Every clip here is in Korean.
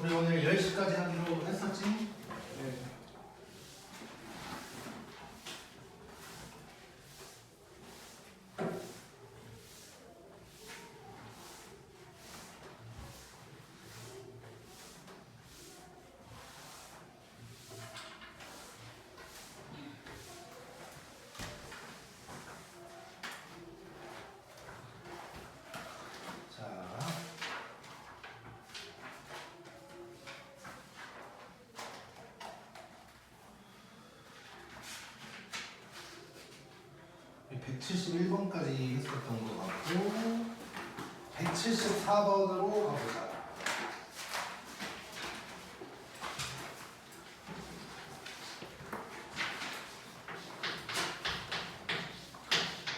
우리 오늘 10시까지 하기로 했었지? 네. 자, 우리 171번까지 했었던 것 같고 174번으로 가보자.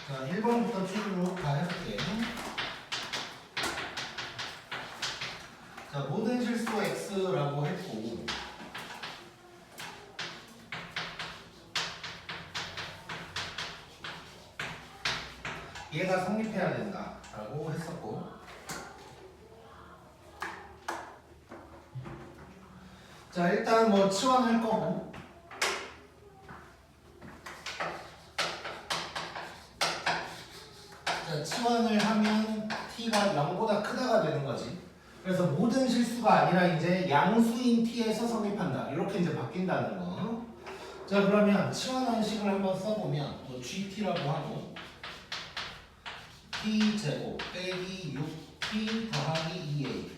자, 1번부터 쭉 다 해볼게. 자, 모든 실수 x라고 했고 얘가 성립해야 된다라고 했었고 자, 일단 뭐 치환할 거고 자, 치환을 하면 t가 0보다 크다가 되는 거지. 그래서 모든 실수가 아니라 이제 양수인 t에서 성립한다. 이렇게 이제 바뀐다는 거. 자, 그러면 치환한 식을 한번 써보면 뭐 gt라고 하고 t제곱 빼기 6t 더하기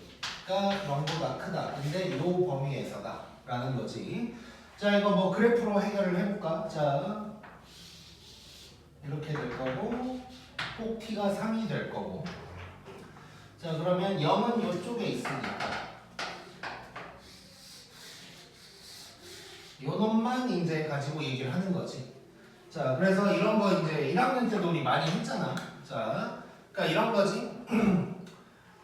2a가 0보다 크다. 근데 이 범위에서다. 라는 거지. 자, 이거 뭐 그래프로 해결을 해볼까? 자, 이렇게 될 거고 꼭 t가 3이 될 거고 자, 그러면 0은 이쪽에 있으니까 요 놈만 이제 가지고 얘기를 하는 거지. 자, 그래서 이런 거 이제 1학년 때도 우리 많이 했잖아. 자, 그러니까 이런 거지.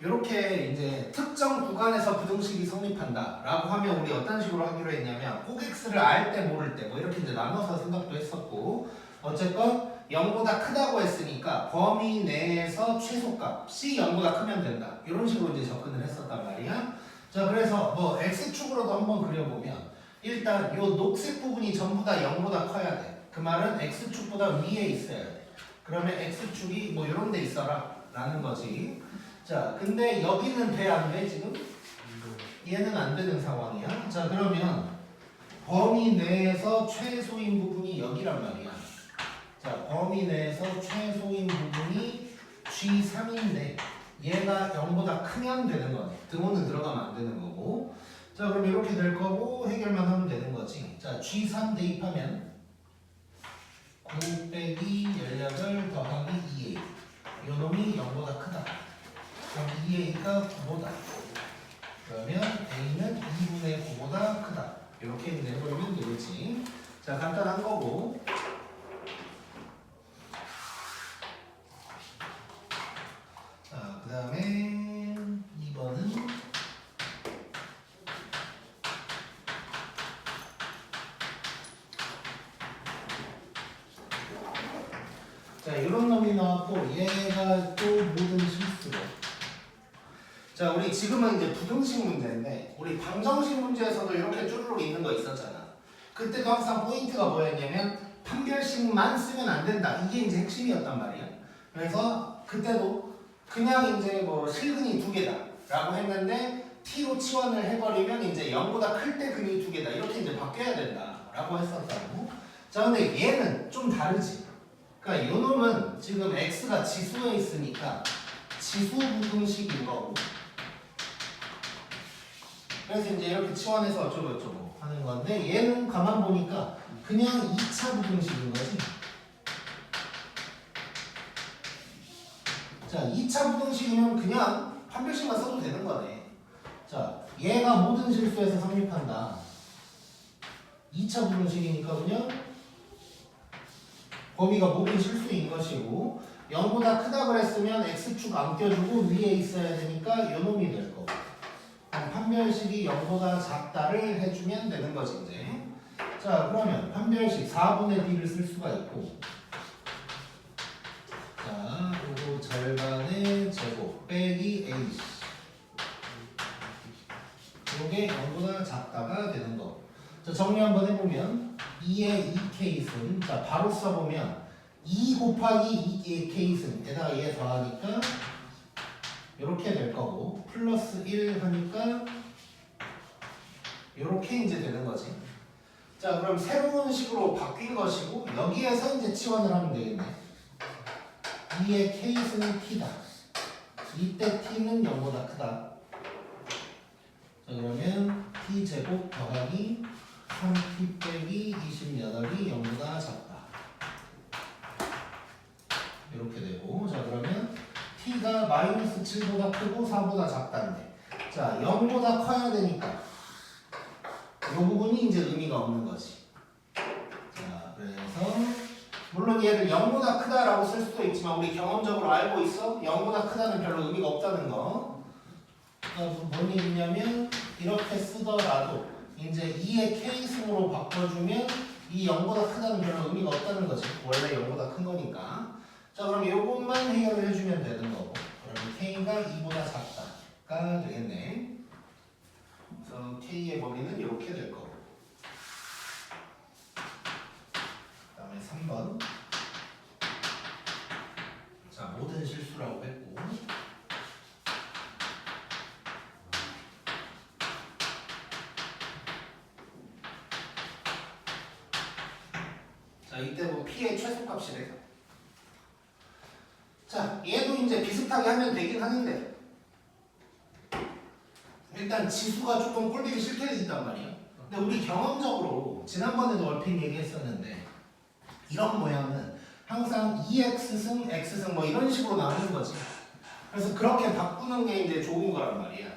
이렇게 이제 특정 구간에서 부등식이 성립한다 라고 하면 우리 어떤 식으로 하기로 했냐면 꼭 x를 알 때 모를 때 뭐 이렇게 이제 나눠서 생각도 했었고 어쨌건 0보다 크다고 했으니까 범위 내에서 최소값이 0보다 크면 된다 이런 식으로 이제 접근을 했었단 말이야. 자, 그래서 뭐 x축으로도 한번 그려보면 일단 요 녹색 부분이 전부 다 0보다 커야 돼. 그 말은 x축보다 위에 있어야 돼. 그러면 x축이 뭐 이런 데 있어라 라는 거지. 자, 근데 여기는 돼 안 돼 지금? 얘는 안 되는 상황이야. 자, 그러면 범위 내에서 최소인 부분이 여기란 말이야. 자, 범위 내에서 최소인 부분이 G3인데 얘가 0보다 크면 되는 거네. 등호는 들어가면 안 되는 거고. 자, 그럼 이렇게 될 거고 해결만 하면 되는 거지. 자, G3 대입하면 9 빼기 18 더하기 2A 요 놈이 0보다 크다. 그럼 2A가 9보다 그러면 A는 2분의 9보다 크다. 이렇게 내버리면 되겠지. 자, 간단한 거고 자, 그 다음에 2번은 자, 이런 놈이 나왔고 얘가 또 모든 실수로 자, 우리 지금은 이제 부등식 문제인데 우리 방정식 문제에서도 이렇게 쭈루룩 있는 거 있었잖아. 그때도 항상 포인트가 뭐였냐면 판별식만 쓰면 안 된다. 이게 이제 핵심이었단 말이야. 그래서 그때도 그냥 이제 뭐 실근이 2개다 라고 했는데 t로 치환을 해버리면 이제 0보다 클 때 근이 2개다 이렇게 이제 바뀌어야 된다 라고 했었다고. 자, 근데 얘는 좀 다르지. 그러니까 요 놈은 지금 x가 지수에 있으니까 지수 부등식인 거고 그래서 이제 이렇게 치환해서 어쩌고저쩌고 하는 건데 얘는 가만 보니까 그냥 2차 부등식인 거지. 자, 2차 부등식이면 그냥 판별식만 써도 되는 거네. 자, 얘가 모든 실수에서 성립한다. 2차 부등식이니까 그냥 범위가 모든 실수인 것이고 0보다 크다 그랬으면 x축 안 껴주고 위에 있어야 되니까 요 놈이 될 거고 판별식이 0보다 작다를 해주면 되는 거지 이제. 자, 그러면 판별식 4분의 d를 쓸 수가 있고 자, 요거 절반의 제곱 빼기 a 요게 작다가 되는 거. 자, 정리 한번 해보면 2의 이 케이스는 자 바로 써보면 2 곱하기 2의 케이스는 에다가 얘 더하니까 이렇게 될 거고 플러스 1 하니까 이렇게 이제 되는 거지. 자 그럼 새로운 식으로 바뀐 것이고 여기에서 이제 치환을 하면 되겠네. 2의 케이스는 t다. 이때 t는 0보다 크다. 자 그러면 t제곱 더하기 3t 빼기 28이 0보다 작다. 이렇게 되고 자 그러면 t가 마이너스 7보다 크고 4보다 작다인데 자 0보다 커야 되니까 이 부분이 이제 의미가 없는 거지. 자 그래서 물론 얘를 0보다 크다라고 쓸 수도 있지만 우리 경험적으로 알고 있어 0보다 크다는 별로 의미가 없다는 거. 뭔 얘기냐면 이렇게 쓰더라도 이제 2의 K승으로 바꿔주면 이 0보다 크다는 별로 의미가 없다는 거지. 원래 0보다 큰 거니까. 자 그럼 이것만 해결을 해주면 되는 거고 그러면 K가 2보다 작다가 되겠네. 그래서 K의 범위는 이렇게 될 거고 그 다음에 3번 자 모든 실수라고 했고 자 이때 뭐 P의 최소값이래. 자 얘도 이제 비슷하게 하면 되긴 하는데 일단 지수가 조금 꼴보기 싫게 돼 있단 말이야. 근데 우리 경험적으로 지난번에도 얼핏 얘기했었는데 이런 모양은 항상 2x승, x승 뭐 이런 식으로 나오는 거지. 그래서 그렇게 바꾸는 게 이제 좋은 거란 말이야.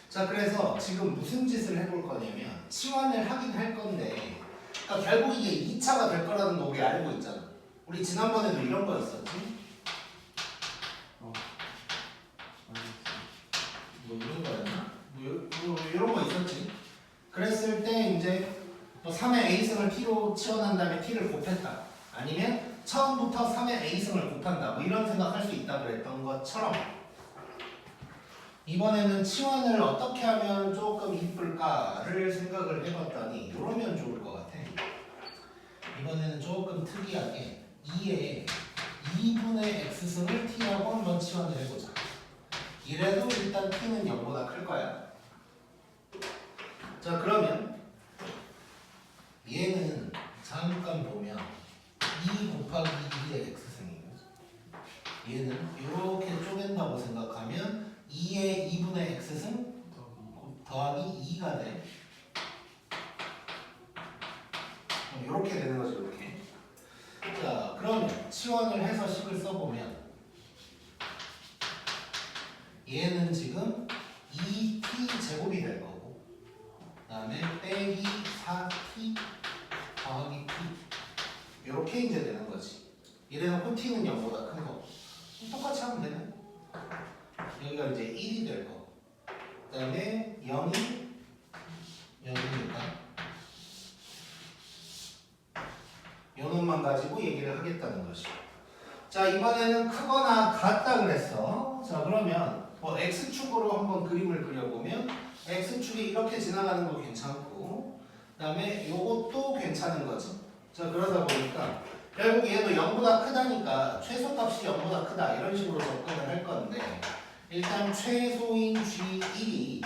자 그래서 지금 무슨 짓을 해볼 거냐면 치환을 하긴 할 건데 그러니까 결국 이게 2차가 될 거라는 거 우리 알고 있잖아. 우리 지난번에도 이런 거 있었지. 뭐 이런 거였나? 뭐 이런 거 있었지. 그랬을 때 이제 뭐 3의 a승을 t로 치환한 다음에 t를 곱했다. 아니면 처음부터 3의 a승을 곱한다. 뭐 이런 생각할 수 있다 그랬던 것처럼 이번에는 치환을 어떻게 하면 조금 이쁠까를 생각을 해봤더니 이러면 좋을 것 같아. 이번에는 조금 특이하게 2의 2분의 x승을 t라고 한번 치환을 해보자. 이래도 일단 t는 0보다 클 거야. 자 그러면 얘는 잠깐 보면 2 곱하기 2의 x승이고 얘는 이렇게 쪼갠다고 생각하면 2의 2분의 x승 더하기 2가 돼. 이렇게 되는 거죠. 이렇게. 자 그러면 치환을 해서 식을 써보면 얘는 지금 2t 제곱이 될 거고 그 다음에 빼기 4t 더하기 t 이렇게 이제 되는 거지. 이래놓고 t는 0보다 큰 거. 똑같이 하면 되네. 여기가 이제 1이 될 거. 그 다음에 0이 0이니까 요 놈만 가지고 얘기를 하겠다는 것이. 자 이번에는 크거나 같다 그랬어. 자 그러면 뭐 x축으로 한번 그림을 그려보면 x축이 이렇게 지나가는 거 괜찮고 그 다음에 요것도 괜찮은 거지. 자 그러다 보니까 결국 얘도 0보다 크다니까 최소값이 0보다 크다 이런 식으로 접근을 할 건데 일단 최소인 G1이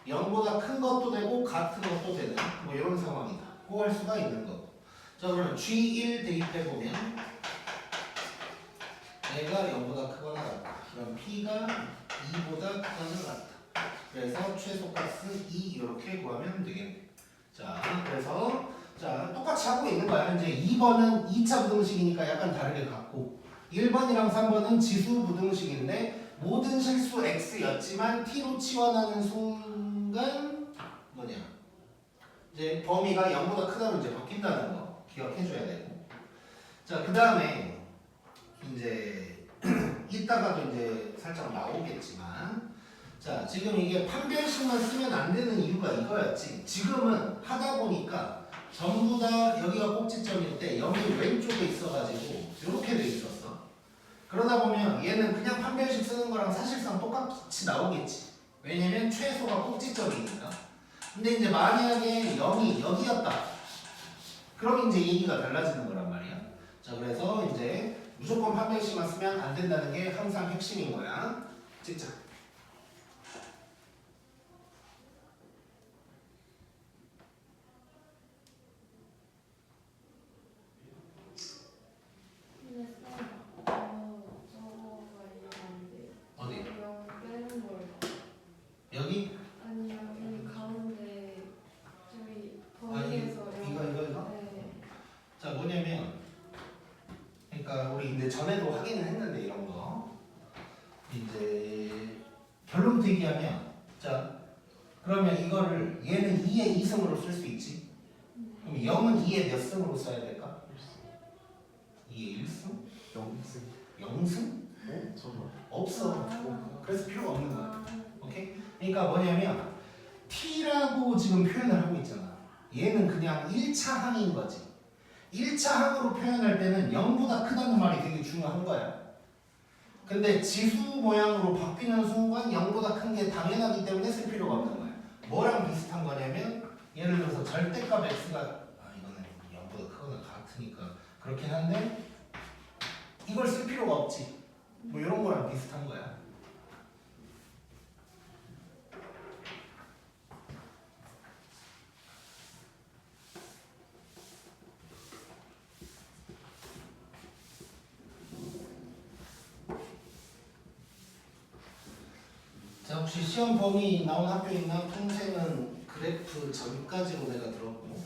0보다 큰 것도 되고 같은 것도 되는 뭐 이런 상황이다. 고 할 수가 있는 거고. 자 그러면 G1 대입해보면 얘가 0보다 크거나 같다. 그럼 P가 2보다 크거나 같다. 그래서 최소값은 2 이렇게 구하면 되겠네. 자 그래서 자 똑같이 하고 있는 거야. 이제 2번은 2차 부등식이니까 약간 다르게 갖고 1번이랑 3번은 지수 부등식인데 모든 실수 x였지만 t로 치환하는 순간 뭐냐 이제 범위가 0보다 크다로 이제 바뀐다는 거 기억해줘야 되고 자 그 다음에 이제 이따가도 이제 살짝 나오겠지만 자 지금 이게 판별식만 쓰면 안 되는 이유가 이거였지. 지금은 하다 보니까 전부 다 여기가 꼭지점일 때 여기 왼쪽에 있어가지고 이렇게 돼 있었어. 그러다 보면 얘는 그냥 판별식 쓰는 거랑 사실상 똑같이 나오겠지. 왜냐면 최소가 꼭지점이니까. 근데 이제 만약에 0이 여기였다. 그럼 이제 얘기가 달라지는 거란 말이야. 자, 그래서 이제 무조건 판별식만 쓰면 안 된다는 게 항상 핵심인 거야. 찍자. 근데 쌤, 저거가 이해가 안 돼요. 어디? 0 빼는 거예요. 여기? 아니요, 여기 가운데 저희 아, 범위에서 이거? 네. 자, 뭐냐면 그러니까 우리 이제 전에도 확인을 했는데 이런 거 이제 결론부터 얘기하면 자 그러면 이거를 얘는 2의 2승으로 쓸 수 있지. 그럼 0은 2의 몇 승으로 써야 될까? 2의 1승? 0승. 0승? 어? 정말. 없어. 그래서 필요가 없는 거야. 아, 오케이? 그러니까 뭐냐면 T라고 지금 표현을 하고 있잖아. 얘는 그냥 1차 항인 거지. 1차 항으로 표현할 때는 0보다 크다는 말이 되게 중요한 거야. 근데 지수 모양으로 바뀌는 순간 0보다 큰 게 당연하기 때문에 쓸 필요가 없는 거야. 뭐랑 비슷한 거냐면 예를 들어서 절대값 x가 이거는 0보다 크거나 같으니까 그렇긴 한데 이걸 쓸 필요가 없지. 뭐 이런 거랑 비슷한 거야. 자, 혹시 시험 범위 나온 학교 있나? 통생은 그래프 전까지로 내가 들었고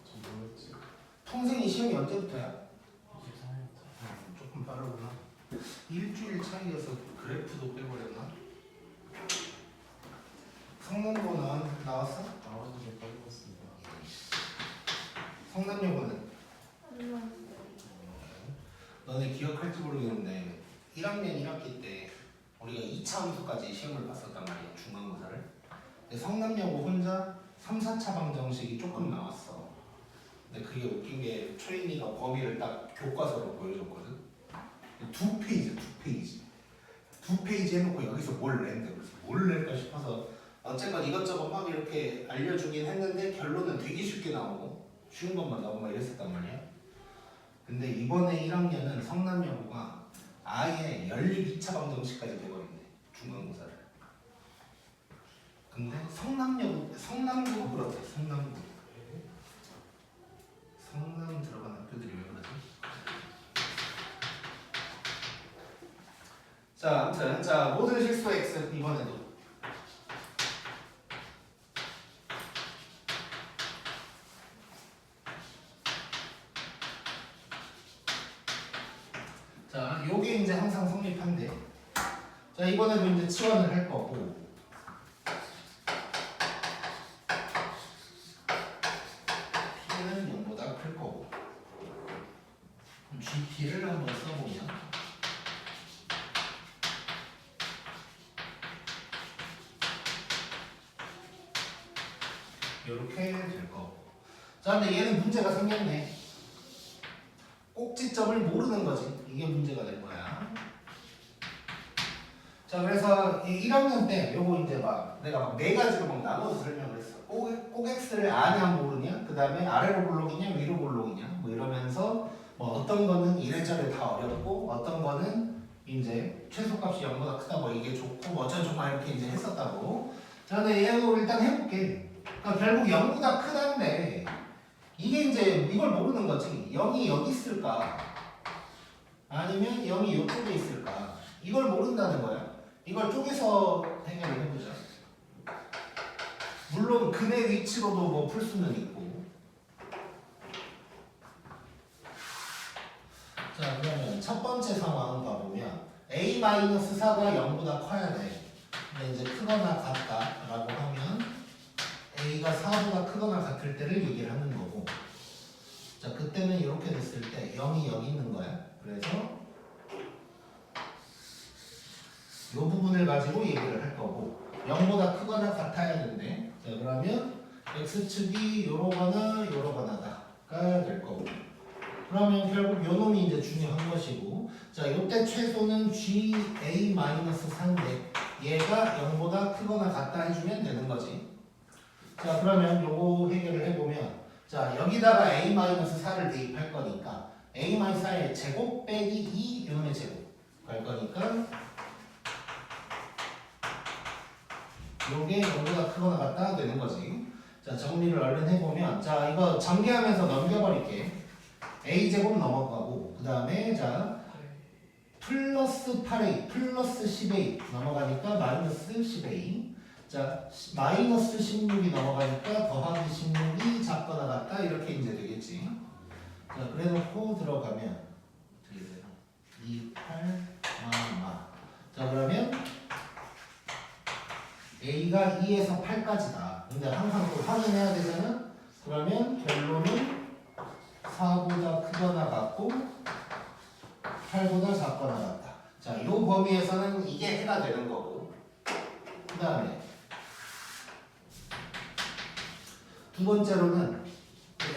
저 뭐였지? 통생이 시험이 언제부터야? 24일. 조금 빠르구나. 일주일 차이여서 그래프도 빼버렸나? 성능고 나왔어? 나와주셔서 빠졌습니다. 성남여고는? 안 나왔어요. 너네 기억할지 모르겠는데 1학년 1학기 때 우리가 2차 함수까지 시험을 봤었단 말이야. 중간고사를. 근데 성남여고 혼자 3, 4차 방정식이 조금 나왔어. 근데 그게 웃긴 게 초인이가 범위를 딱 교과서로 보여줬거든. 두 페이지 해놓고 여기서 뭘 낸대. 그래서 뭘 낼까 싶어서 어쨌건 이것저것 막 이렇게 알려주긴 했는데 결론은 되게 쉽게 나오고 쉬운 것만 나오고 막 이랬었단 말이야. 근데 이번에 1학년은 성남여고가 아예 연립 2차 방정식까지 돼버린대. 중간고사를. 근데 성남고 그렇대. 성남 들어간 학교들이 왜 그러지? 자, 아무튼 자 모든 실수 x 이번에도 자 요게 이제 항상 성립한대. 자 이번에도 이제 치환을 할 거고. P는 0보다 클 거고. GP를 한번 써보면 이렇게 될 거고. 자 근데 얘는 문제가 생겼네. 꼭지점을 모르는 거지. 이게 문제가 될 거야. 자 그래서 이 1학년 때 요거 이제 막 내가 막 네 가지로 막 나눠서 설명을 했어. 꼭 X를 아냐 모르냐, 그 다음에 아래로 볼록이냐 위로 볼록이냐 뭐 이러면서 뭐 어떤 거는 이래저래 다 어렵고 어떤 거는 이제 최소값이 0보다 크다 뭐 이게 좋고 뭐 어쩌고 막 이렇게 이제 했었다고. 자 근데 얘도 일단 해볼게. 그러니까 결국 0보다 크다는데 이게 이제 이걸 모르는 거지. 0이 여기 있을까 아니면 0이 이쪽에 있을까 이걸 모른다는 거야. 이걸 쪼개서 해결을 해보자. 물론 근의 위치로도 뭐 풀 수는 있고. 자 그러면 첫 번째 상황 봐보면 a-4가 0보다 커야 돼. 근데 이제 크거나 같다라고 하면 a가 4보다 크거나 같을 때를 얘기를 하는 거고. 자 그때는 이렇게 됐을 때 0이 여기 있는 거야. 그래서 이 부분을 가지고 얘기를 할 거고 0보다 크거나 같아야 되는데 자 그러면 x축이 요러거나다가 될 거고 그러면 결국 요 놈이 이제 중요한 것이고 자 요때 최소는 GA-4인데 얘가 0보다 크거나 같다 해주면 되는 거지. 자 그러면 요거 해결을 해보면 자 여기다가 a-4를 대입할 거니까 a-4의 제곱 빼기 2 요놈의 제곱 갈 거니까 요게 0보다 크거나 같다 되는 거지. 자 정리를 얼른 해보면 자 이거 전개하면서 넘겨버릴게. a제곱 넘어가고 그 다음에 자 플러스 8a 플러스 10a 넘어가니까 마이너스 10a 자 마이너스 16이 넘어가니까 더하기 16이 작거나 같다 이렇게 이제 되겠지. 자 그래놓고 들어가면 어떻게 돼요? 2, 8, 자 그러면 a가 2에서 8까지다. 근데 항상 또 확인해야 되잖아. 그러면 결론은 4보다 크거나 같고 8보다 작거나 같다. 자, 이 범위에서는 이게 해가 되는 거고. 그 다음에 두 번째로는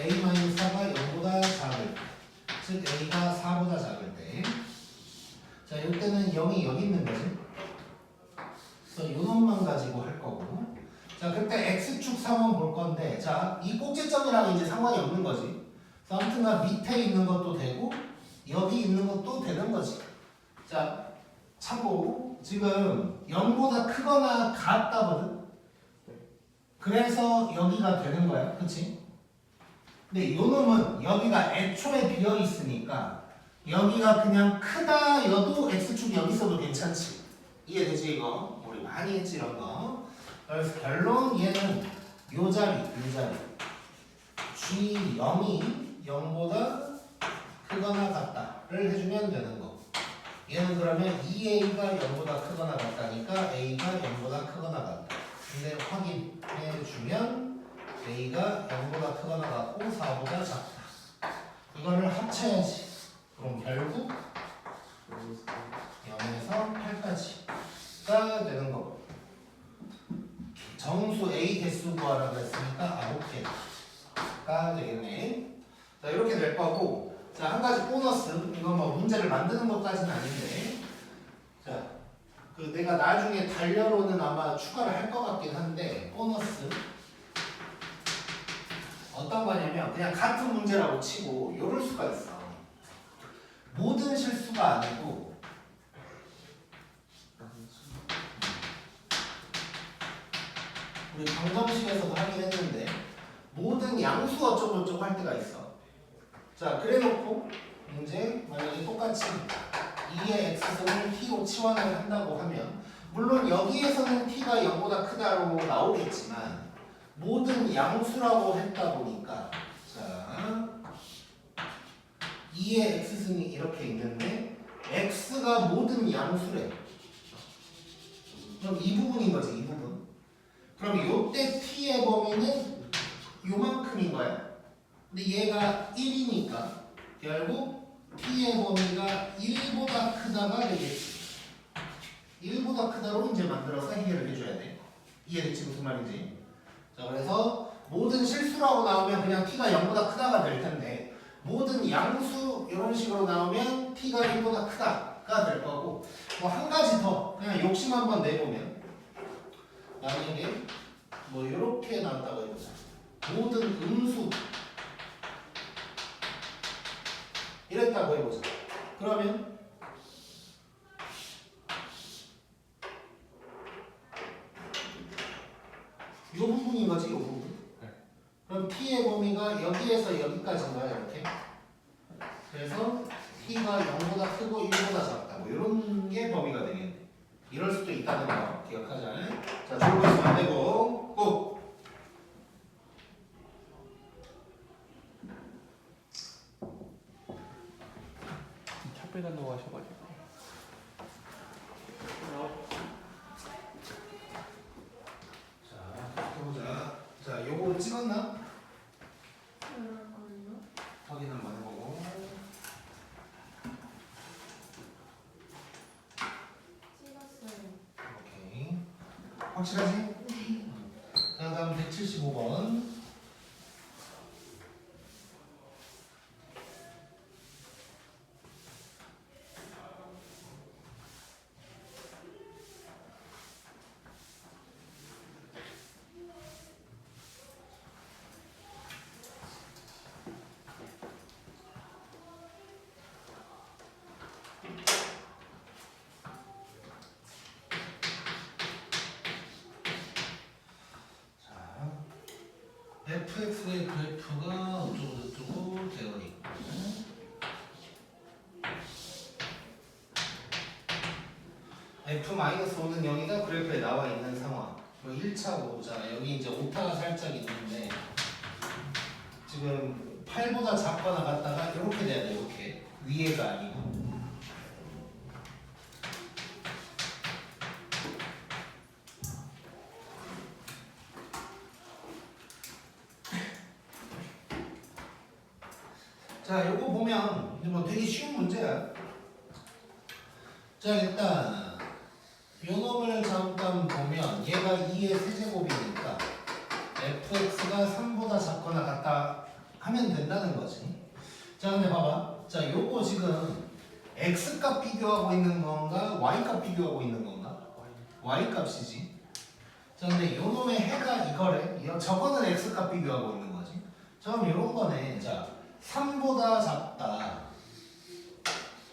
a-4가 0보다 작을 때, 즉 a가 4보다 작을 때. 자, 이때는 0이 여기 있는 거지. 그래서 요 놈만 가지고 할 거고. 자, 그때 x축 상원 볼 건데, 자, 이 꼭지점이랑 이제 상관이 없는 거지. 그래서 아무튼간 밑에 있는 것도 되고, 여기 있는 것도 되는 거지. 자, 참고 지금 0보다 크거나 같다거든. 그래서 여기가 되는 거야, 그렇지? 근데 요 놈은 여기가 애초에 비어 있으니까 여기가 그냥 크다여도 x축 여기 있어도 괜찮지. 이해되지 이거? 우리 많이 했지 이런 거. 그래서 결론 얘는 요 자리, G0이 0보다 크거나 같다를 해주면 되는 거. 얘는 그러면 2a가 0보다 크거나 같다니까 a가 0보다 크거나 같다. 근데 확인해주면 a가 0보다 크거나 같고 4보다 작다. 이거를 합쳐야지. 그럼 결국 0에서 8까지가 되는 거고. 정수 A 개수 구하라고 했으니까 9개가 되겠네. 자 이렇게 될 거고. 자 한 가지 보너스. 이건 뭐 문제를 만드는 것까지는 아닌데. 자 그 내가 나중에 단려로는 아마 추가를 할 것 같긴 한데 보너스. 어떤 거냐면 그냥 같은 문제라고 치고 이럴 수가 있어. 모든 실수가 아니고 우리 방정식에서도 하긴 했는데 모든 양수 어쩌고저쩌고 할 때가 있어. 자 그래놓고 이제 만약에 똑같이 2의 x승을 t로 치환을 한다고 하면 물론 여기에서는 t가 0보다 크다로 나오겠지만 모든 양수라고 했다 보니까 자 2의 x승이 이렇게 있는데 x가 모든 양수래. 그럼 이 부분인 거지, 이 부분. 그럼 요때 t의 범위는 요만큼인 거야. 근데 얘가 1이니까 결국 t의 범위가 1보다 크다가 되겠지. 1보다 크다로 이제 만들어서 해결을 해줘야 돼. 이해됐지 무슨 말인지? 자 그래서 모든 실수라고 나오면 그냥 t가 0보다 크다가 될 텐데 모든 양수 이런 식으로 나오면 t가 1보다 크다가 될 거고 뭐 한 가지 더 그냥 욕심 한번 내보면 만약에 뭐 이렇게 나왔다고 해보자. 모든 음수 이랬다고 해보자. 그러면 이 부분인 거지, 이 부분. 그럼 t의 범위가 여기에서 여기까지인 거야, 이렇게. 그래서 t가 0보다 크고 1보다 작다. 뭐 이런 게 범위가 되겠네. 이럴 수도 있다는 거 기억하자. 자, 줄고 있으면 안 되고 꼭. 차 빼달라고 하셔가지고. 자, 해보자. 자, 요거 찍었나? 그럴걸요? 확인 한번 해보고. 찍었어요. 오케이. 확실하지? 네. 자, 다음 175번. fx의 그래프가 어쩌고저쩌고 되어 있고 f-5는 0이가 그래프에 나와 있는 상황. 그리고 1차고 보잖아. 여기 이제 오타가 살짝 있는데 지금 8보다 작거나 같다가 이렇게 돼야 돼. 이렇게 위에가 아니고. 자, 요거 보면 뭐 되게 쉬운 문제야. 자, 일단 요 놈을 잠깐 보면 얘가 2의 세제곱이니까 fx가 3보다 작거나 같다 하면 된다는 거지. 자, 근데 봐봐. 자, 요거 지금 x값 비교하고 있는 건가 y값 비교하고 있는 건가? y값이지. 자, 근데 요 놈의 해가 이거래. 저거는 x값 비교하고 있는 거지. 자, 그럼 요런 거네. 자, 3보다 작다.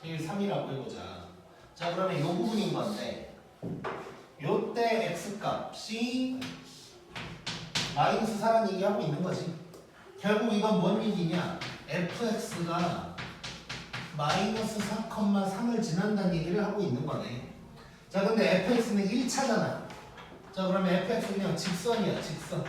1, 3이라고 해보자. 자, 그러면 요 부분인 건데 요때 x값이 마이너스 4라는 얘기하고 있는 거지. 결국 이건 뭔 얘기냐? fx가 마이너스 4,3을 지난다는 얘기를 하고 있는 거네. 자, 근데 fx는 1차잖아. 자, 그러면 fx 그냥 직선이야, 직선.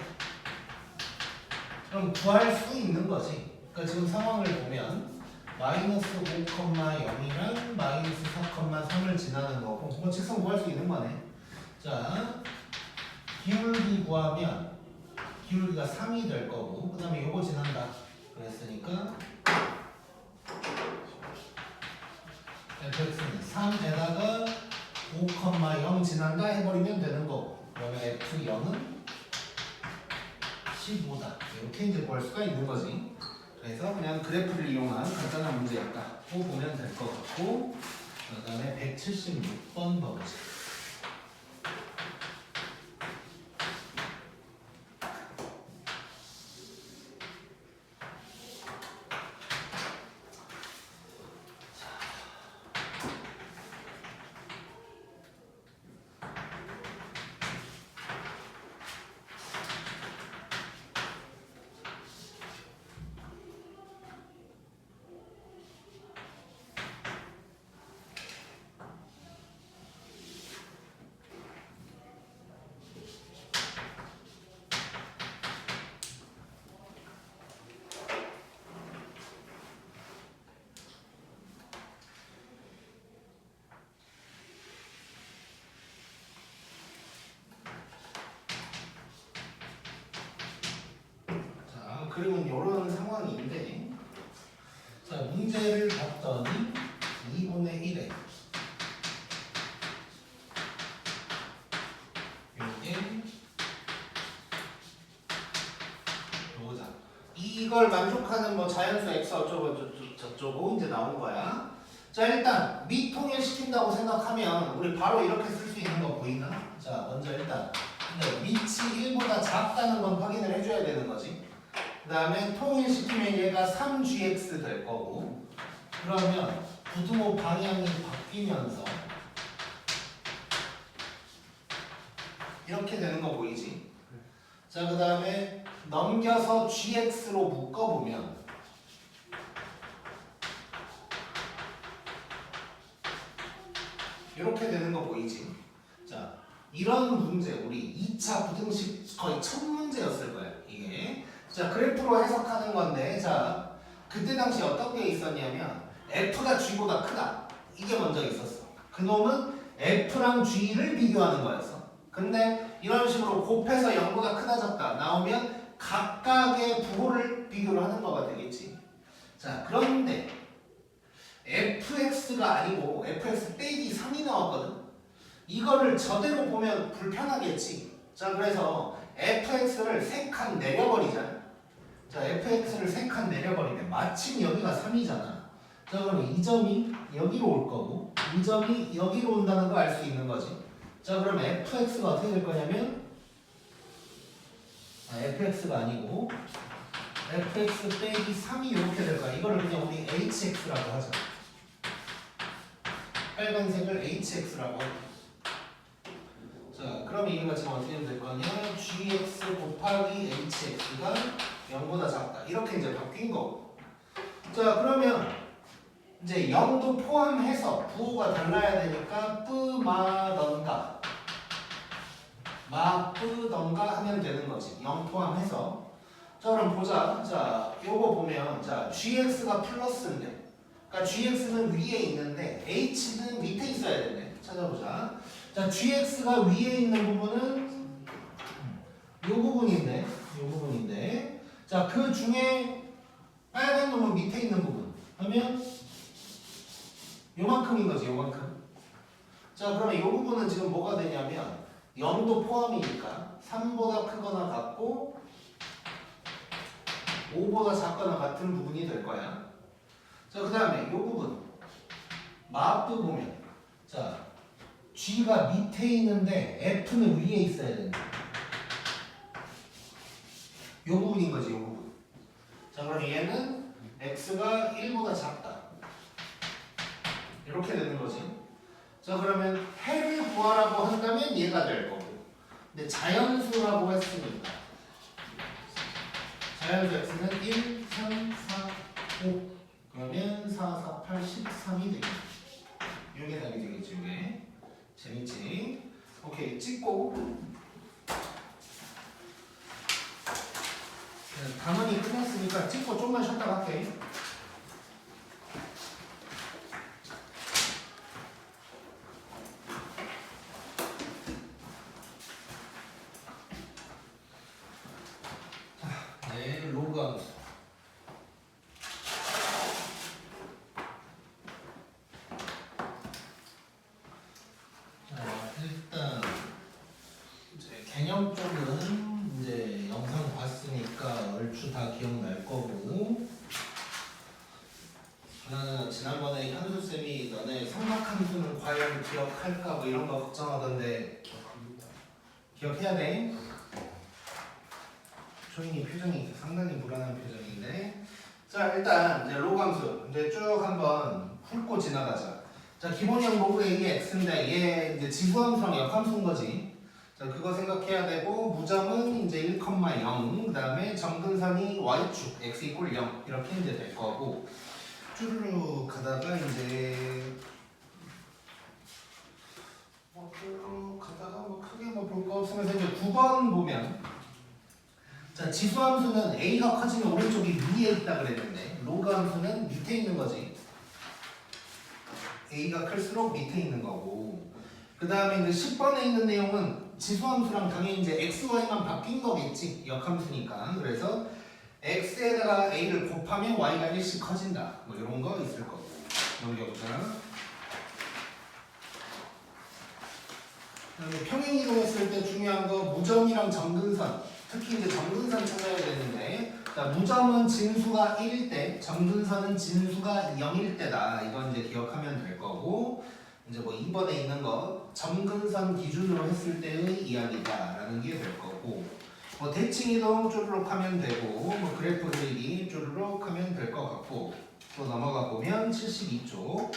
그럼 구할 수 있는 거지. 그러니까 지금 상황을 보면 마이너스 5,0이랑 마이너스 4,3을 지나는 거고 뭐 직선 구할 수 있는 거네. 자, 기울기 구하면 기울기가 3이 될 거고 그 다음에 요거 지난다 그랬으니까 fx는 3에다가 5,0 지난다 해버리면 되는 거고 그러면 f0은 15다 이렇게 이제 구할 수가 있는 거지. 그래서 그냥 그래프를 이용한 간단한 문제였다고 보면 될 것 같고 그 다음에 176번 봐보자. 그림은 이런 상황인데 자 문제를 봤더니 2분의 1에 요게 요거다. 이걸 만족하는 뭐 자연수 x 어쩌고 저쩌고 이제 나온 거야. 자 일단 미통일시킨다고 생각하면 우리 바로 이렇게 쓸 수 있는 거 보이나? 자 먼저 일단 근데 밑이 1보다 작다는 건 확인을 해줘야 되는 거지. 그 다음에 통일시키면 얘가 3gx 될 거고 그러면 부등호 방향이 바뀌면서 이렇게 되는 거 보이지? 자, 그 다음에 넘겨서 gx로 묶어보면 이렇게 되는 거 보이지? 자, 이런 문제 우리 2차 부등식 거의 첫 문제였을 거야 이게. 자, 그래프로 해석하는 건데 자 그때 당시 어떤 게 있었냐면 f가 g보다 크다 이게 먼저 있었어. 그놈은 f랑 g를 비교하는 거였어. 근데 이런 식으로 곱해서 0보다 크다 작다 나오면 각각의 부호를 비교를 하는 거가 되겠지. 자, 그런데 fx가 아니고 fx 빼기 3이 나왔거든. 이거를 저대로 보면 불편하겠지. 자, 그래서 fx를 3칸 내려버리자. 자, fx를 3칸 내려버리면 마침 여기가 3이잖아. 자, 그럼 이 점이 여기로 올 거고 이 점이 여기로 온다는 거 알 수 있는 거지. 자, 그럼 fx가 어떻게 될 거냐면 fx가 아니고 fx 빼기 3이 이렇게 될 거야. 이거를 그냥 우리 hx라고 하자. 빨간색을 hx라고 하자. 자, 그럼 이거가 지금 어떻게 될 거냐? gx 곱하기 hx가 0보다 작다. 이렇게 이제 바뀐 거고. 자, 그러면 이제 0도 포함해서 부호가 달라야 되니까 뿌마던가 마뿌던가 하면 되는 거지. 0 포함해서. 자, 그럼 보자. 자, 요거 보면 자, gx가 플러스인데 그러니까 gx는 위에 있는데 h는 밑에 있어야 되네. 찾아보자. 자, gx가 위에 있는 부분은 요 부분인데 자, 그 중에 빨간 놈은 밑에 있는 부분 하면 요만큼인 거지. 요만큼. 자, 그러면 요 부분은 지금 뭐가 되냐면 0도 포함이니까 3보다 크거나 같고 5보다 작거나 같은 부분이 될 거야. 자, 그 다음에 이 부분 마프 보면 자, G가 밑에 있는데 F는 위에 있어야 된다. 이 부분인 거지, 이 부분. 자, 그럼 얘는 X가 1보다 작다. 이렇게 되는 거지. 자, 그러면 해를 구하라고 한다면 얘가 될 거고. 근데 자연수라고 했으니까 자연수 x는 1, 3, 4, 5 그러면 4, 4, 8, 13이 되겠지. 이게 답이 되겠지. 이게 재밌지? 오케이, 찍고 단원이 끝났으니까 찍고 좀만 쉬었다 갈게. 로그 함수. 자, 일단 이제 개념 쪽은 이제 영상 봤으니까 얼추 다 기억날 거고. 나는 지난번에 현수 쌤이 너네 삼각함수는 과연 기억할까 뭐 이런 거 걱정하던데 기억해야 돼. 초인이 표정이 상당히 불안한 표정인데. 자, 일단 이제 로그 함수 이제 쭉 한번 훑고 지나가자. 자, 기본형 로그 A의 x인데 얘 이제 지수함수랑 역함수인 거지. 자, 그거 생각해야 되고 무점은 이제 1,0 그다음에 점근선이 y축 x = 0 이렇게 이제 될 거고. 쭈르륵 가다가 이제 쭈르륵 가다가 뭐 크게 뭐 볼 거 없으면서 이제 9번 보면 자, 지수함수는 A가 커지면 오른쪽이 위에 있다 그랬는데 로그 함수는 밑에 있는 거지. A가 클수록 밑에 있는 거고. 그 다음에 이제 10번에 있는 내용은 지수함수랑 당연히 이제 x, y만 바뀐 거겠지. 역함수니까. 그래서 x에다가 A를 곱하면 y가 1씩 커진다. 뭐 이런 거 있을 거고. 넘겨보자. 그다음에 평행이동했을 때 중요한 거 무점이랑 점근선. 특히 이제 점근선 찾아야 되는데, 자, 무점은 진수가 1일 때, 점근선은 진수가 0일 때다. 이건 이제 기억하면 될 거고, 이제 뭐 2번에 있는 거 점근선 기준으로 했을 때의 이야기다라는 게 될 거고, 뭐 대칭 이동 쪼르륵 하면 되고, 뭐 그래프 그리기 쪼르륵 하면 될 것 같고, 또 넘어가 보면 72쪽.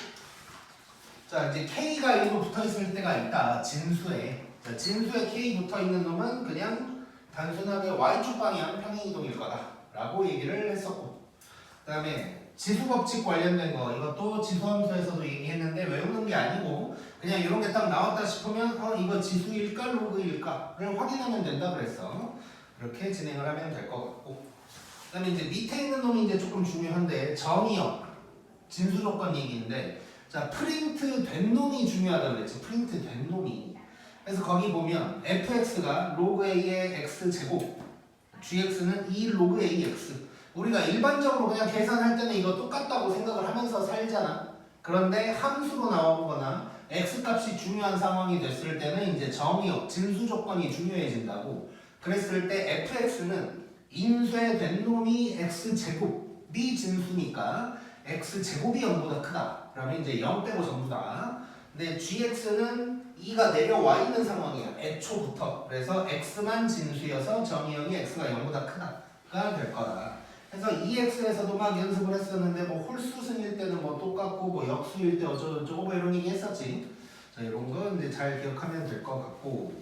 자, 이제 K가 1로 붙어 있을 때가 있다. 진수에. 자, 진수에 K 붙어 있는 놈은 그냥 단순하게 y축 방향 평행이동일 거다라고 얘기를 했었고, 그 다음에 지수법칙 관련된 거 이것도 지수함수에서도 얘기했는데 외우는 게 아니고 그냥 이런 게 딱 나왔다 싶으면 이거 지수일까 로그일까를 확인하면 된다 그랬어. 그렇게 진행을 하면 될 것 같고, 그 다음에 이제 밑에 있는 놈이 이제 조금 중요한데 정의역 진수 조건 얘기인데, 자, 프린트 된 놈이 중요하다고 그랬지. 프린트 된 놈이. 그래서 거기 보면 fx가 로그 a의 x제곱, gx는 2 로그 ax. 우리가 일반적으로 그냥 계산할 때는 이거 똑같다고 생각을 하면서 살잖아. 그런데 함수로 나오거나 x값이 중요한 상황이 됐을 때는 이제 정의역, 진수 조건이 중요해진다고. 그랬을 때 fx는 인쇄된 놈이 x제곱이 진수니까 x제곱이 0보다 크다. 그러면 이제 0 빼고 전부 다. 근데 gx는 2가 내려와 있는 상황이야. 애초부터. 그래서 x만 진수여서 정의역이 x가 0보다 크다가 될 거다. 그래서 EX에서도 막 연습을 했었는데 뭐 홀수승일 때는 뭐 똑같고 뭐 역수일 때 어쩌고저쩌고 뭐 이런 얘기 했었지. 자, 이런 거 이제 잘 기억하면 될 것 같고.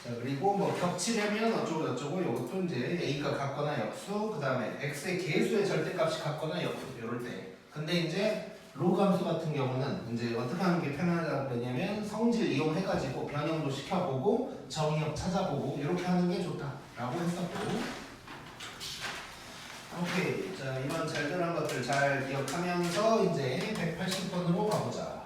자 그리고 뭐 겹치려면 어쩌고 저쩌고 요것도 이제 a가 같거나 역수 그 다음에 x의 개수의 절대값이 같거나 역수 이럴 때 근데 이제 로그 함수 같은 경우는 이제 어떻게 하는 게 편하다고 그러냐면 성질 이용해가지고 변형도 시켜보고 정의역 찾아보고 이렇게 하는 게 좋다라고 했었고 오케이 자 이런 잘들한 것들 잘 기억하면서 이제 180번으로 가보자.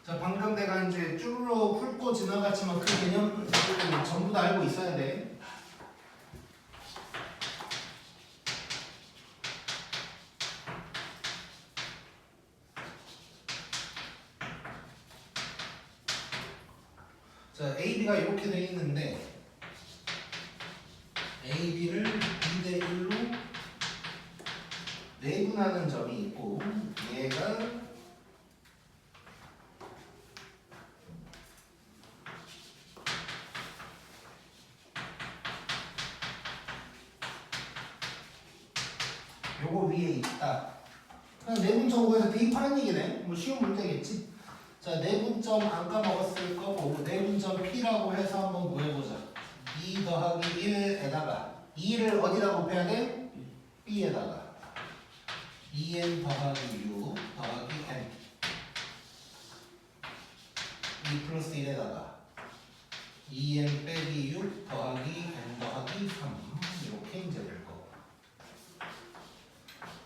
자 방금 내가 이제 쭈루로 훑고 지나갔지만 그 개념 전부 다 알고 있어야 돼. 자 AB가 이렇게 돼 있는데 AB를 2대 1로 내분하는 점이 있고 얘가 요거 위에 있다. 그냥 내분점구에서 대입하는 얘기네. 뭐 쉬운 문제겠지. 자 내분점 안 까먹었을 거고 내분점 P라고 해서 한번 구해보자. 2 더하기 1에다가 2를 어디다 곱해야 돼? B에다가 2n 더하기 6 더하기 n 2 플러스 1에다가 2n 빼기 6 더하기 n 더하기 3 이렇게 이제 될 거고.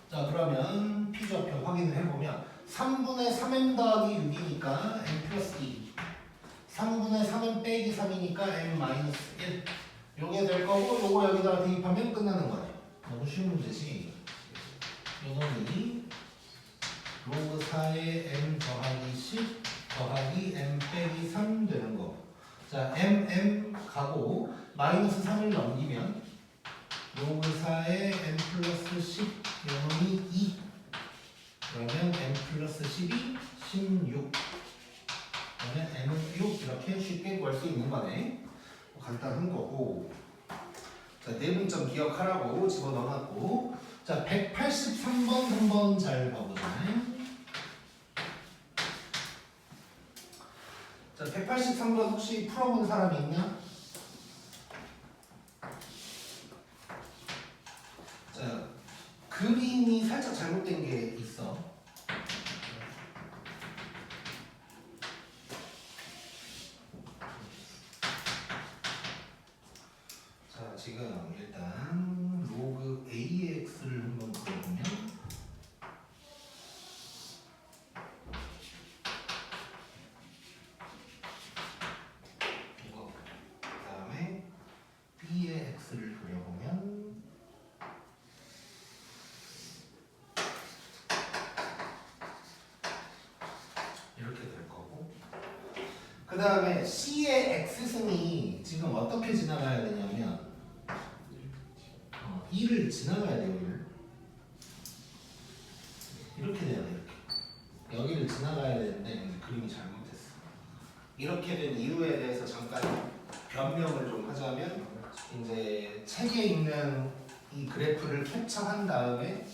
자 그러면 P좌표 확인을 해보면 3분의 3m 더하기 6이니까 n 플러스 2 3분의 3n 빼기 3이니까 n 마이너스 1 요게 될 거고 요거 여기다가 대입하면 끝나는 거네. 너무 쉬운 문제지. 요놈이 로그 4의 n 더하기 10 더하기 n 빼기 3 되는 거. 자 m 가고 마이너스 3을 넘기면 로그 4의 n 플러스 10 요놈이 2 그러면 n 플러스 12 16 그러면 n은 6 이렇게 쉽게 구할 수 있는 거네. 간단한 거고. 자 내분점 기억하라고 집어넣어놨고 자 183번 한번 잘 봐보자. 자 183번 혹시 풀어본 사람이 있냐? 자 그림이 살짝 잘못된 게 있어. 자 지금 일단 로그 AX를 한번 그려보면 이거 그 다음에 B의 X를 그려보면 이렇게 될 거고 그 다음에 C의 X승이 지금 어떻게 지나가야 되냐면 2를 지나가야 돼요. 1을 이렇게 돼야 돼. 이렇게 여기를 지나가야 되는데 그림이 잘못됐어. 이렇게 된 이유에 대해서 잠깐 변명을 좀 하자면 이제 책에 있는 이 그래프를 캡처한 다음에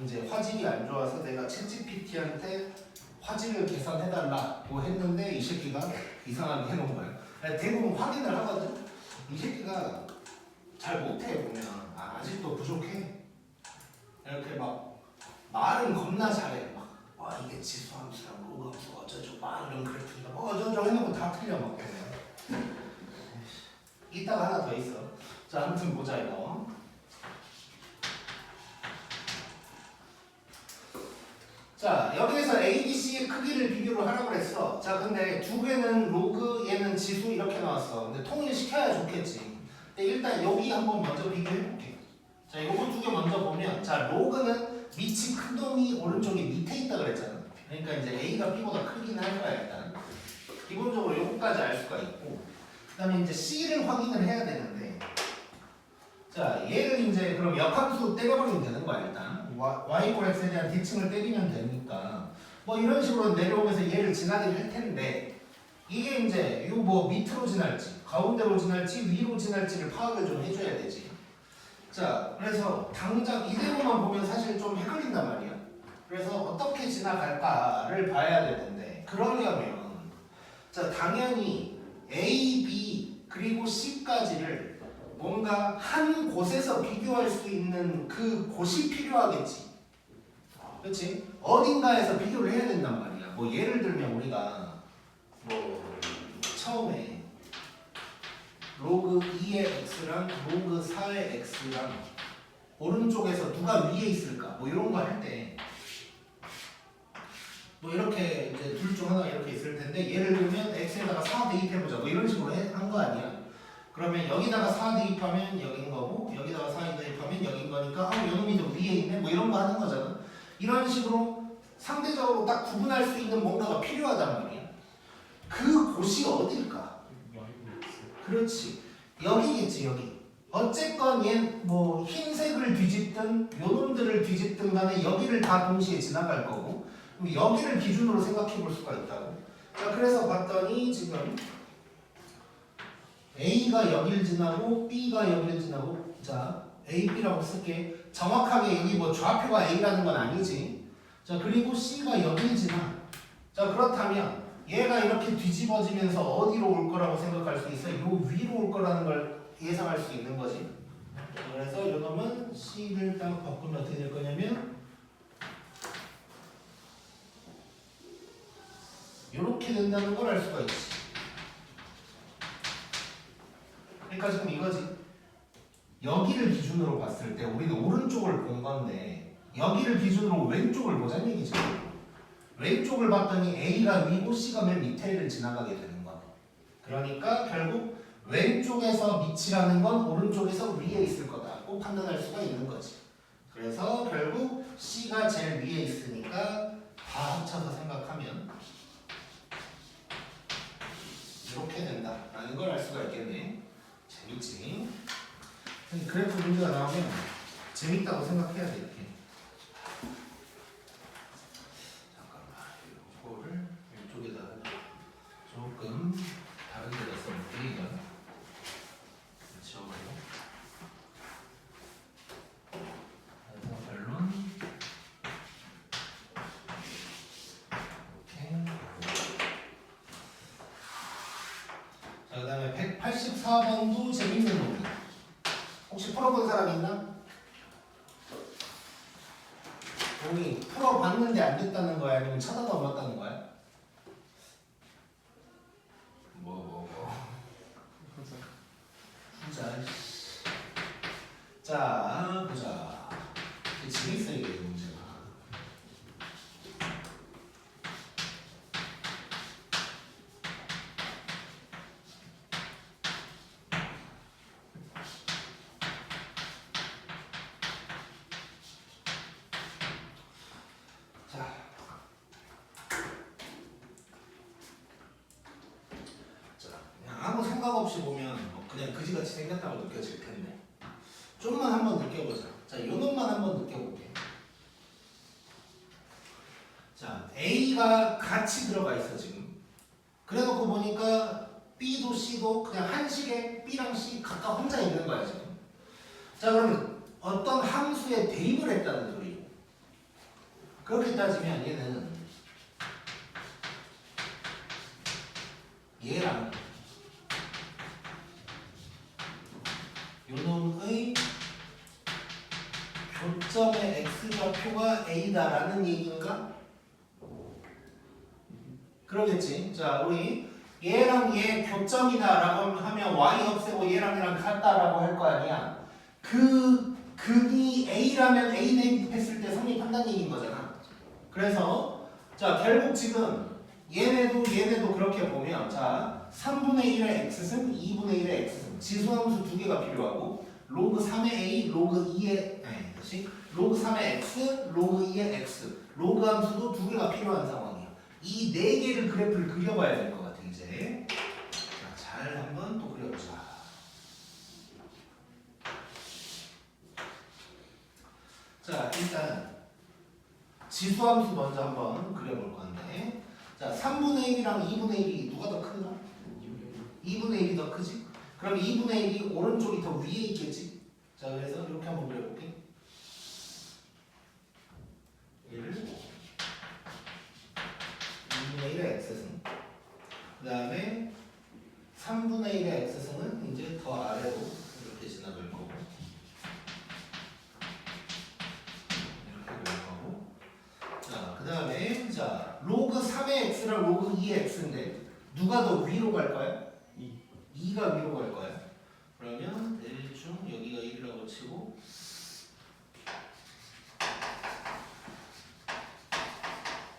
이제 화질이 안 좋아서 내가 챗GPT한테 화질을 계산해달라고 했는데 이 새끼가 이상하게 해놓은 거야. 대부분 확인을 하거든. 이 새끼가 잘 못해 보면 아직도 부족해. 이렇게 막 말은 겁나 잘해. 막 와 이게 지수함수랑 로그함수 어쩌죠 막 이런 그래프인가 뭐 어쩌죠 해놓고 다 틀려 먹겠네. 이따가 하나 더 있어. 자 아무튼 보자 이거. 자 여기에서 A, B, C의 크기를 비교를 하라고 그랬어. 자 근데 두 개는 로그 얘는 지수 이렇게 나왔어. 근데 통일시켜야 좋겠지. 근데 일단 여기 한번 먼저 비교해볼게. 자 요거 두 개 먼저 보면 자 로그는 밑이 큰 놈이 오른쪽에 밑에 있다 그랬잖아. 그러니까 이제 A가 B보다 크긴 할 거야 일단. 기본적으로 요거까지 알 수가 있고 그 다음에 이제 C를 확인을 해야 되는데 자 얘를 이제 그럼 역함수 때려버리면 되는 거야 일단. y 꼴 x에 대한 대칭을 때리면 되니까 뭐 이런 식으로 내려오면서 얘를 지나긴 할 텐데 이게 이제 요 뭐 밑으로 지날지 가운데로 지날지 위로 지날지를 파악을 좀 해줘야 되지. 자 그래서 당장 이대로만 보면 사실 좀 헷갈린단 말이야. 그래서 어떻게 지나갈까를 봐야 되는데 그러려면 자 당연히 A, B 그리고 C까지를 뭔가 한 곳에서 비교할 수 있는 그 곳이 필요하겠지. 그렇지? 어딘가에서 비교를 해야 된단 말이야. 뭐 예를 들면 우리가 뭐 처음에 로그 2의 x랑 로그 4의 x랑 오른쪽에서 누가 위에 있을까? 뭐 이런 거 할 때 뭐 이렇게 이제 둘 중 하나가 이렇게 있을 텐데 예를 들면 x에다가 4 대입해보자 뭐 이런 식으로 한 거 아니야. 그러면 여기다가 4 대입하면 여긴 거고 여기다가 4 대입하면 여긴 거니까 요놈이 더 위에 있네 뭐 이런 거 하는 거잖아. 이런 식으로 상대적으로 딱 구분할 수 있는 뭔가가 필요하단 말이야. 그 곳이 어딜까? 그렇지. 여기겠지 여기. 어쨌건 얘 뭐 흰색을 뒤집든 요놈들을 뒤집든 간에 여기를 다 동시에 지나갈 거고 그럼 여기를 기준으로 생각해 볼 수가 있다고. 자 그래서 봤더니 지금 A가 여길 지나고 B가 여길 지나고 자 A, B라고 쓸게. 정확하게 여기 뭐 좌표가 A라는 건 아니지. 자 그리고 C가 여길 지나. 자 그렇다면 얘가 이렇게 뒤집어지면서 어디로 올 거라고 생각할 수 있어? 요 위로 올 거라는 걸 예상할 수 있는 거지. 그래서 요 놈은 C를 딱 바꾸면 어떻게 될 거냐면 이렇게 된다는 걸 알 수가 있지. 그러니까 지금 이거지. 여기를 기준으로 봤을 때 우리는 오른쪽을 본 건데 여기를 기준으로 왼쪽을 보자는 얘기죠. 왼쪽을 봤더니 A가 위고 C가 맨 밑에를 지나가게 되는 거야. 그러니까 결국 왼쪽에서 밑이라는 건 오른쪽에서 위에 있을 거다고 판단할 수가 있는 거지. 그래서 결국 C가 제일 위에 있으니까 다 합쳐서 생각하면 이렇게 된다라는 걸 알 수가 있겠네. 재밌지? 그래프 문제가 나오면 재밌다고 생각해야 돼 이렇게. 이거를 이쪽에다 조금 다른 데다 써볼게. 이건 지워버려. 그래서 결론 이렇게. 자 그다음에 184번도 재밌는 놈이. 혹시 풀어본 사람 있나? 우리 풀어봤는데 안 됐다는 거야? 아니면 찾아도 안 맞다는 거야? 뭐. 보자. 자, 보자. 이게 재밌어, 이게 문제가. 아무 생각 없이 보면 그냥 그지같이 생겼다고 느껴질 텐데 좀만 한번 느껴보자. 자, 요 놈만 한번 느껴볼게. 자, A가 같이 들어가 있어 지금. 그래놓고 보니까 B도 C도 그냥 한식에 B랑 C 각각 혼자 있는 거야 지금. 자, 그러면 어떤 함수에 대입을 했다는 소리고. 그렇게 따지면 얘는 얘랑 요놈의 교점의 x좌표가 a다라는 얘기인가? 그러겠지. 자, 우리 얘랑 얘 교점이다라고 하면 y 없애고 얘랑 얘랑 같다라고 할 거 아니야. 그 극이 a라면 a 대입했을 때 성립한다는 얘기인 거잖아. 그래서 자, 결국 지금 얘네도 그렇게 보면 자 3분의 1의 x승, 2분의 1의 x승 지수함수 두 개가 필요하고 로그 3의 a, 로그 2의 다시 로그 3의 x, 로그 2의 x 로그 함수도 두 개가 필요한 상황이야. 이 네 개를 그래프를 그려봐야 될 것 같아 이제. 자, 잘 한번 또 그려보자. 자, 일단 지수함수 먼저 한번 그려볼 건데 자 3분의 1이랑 2분의 1이 누가 더 크나? 2분의 1이 더 크지? 그럼 2분의 1이 오른쪽이 더 위에 있겠지? 자 그래서 이렇게 한번 그려볼게. 1 자, 로그 3의 x랑 로그 2의 x인데 누가 더 위로 갈 거야? 2가 위로 갈 거야. 그러면 대충 여기가 1이라고 치고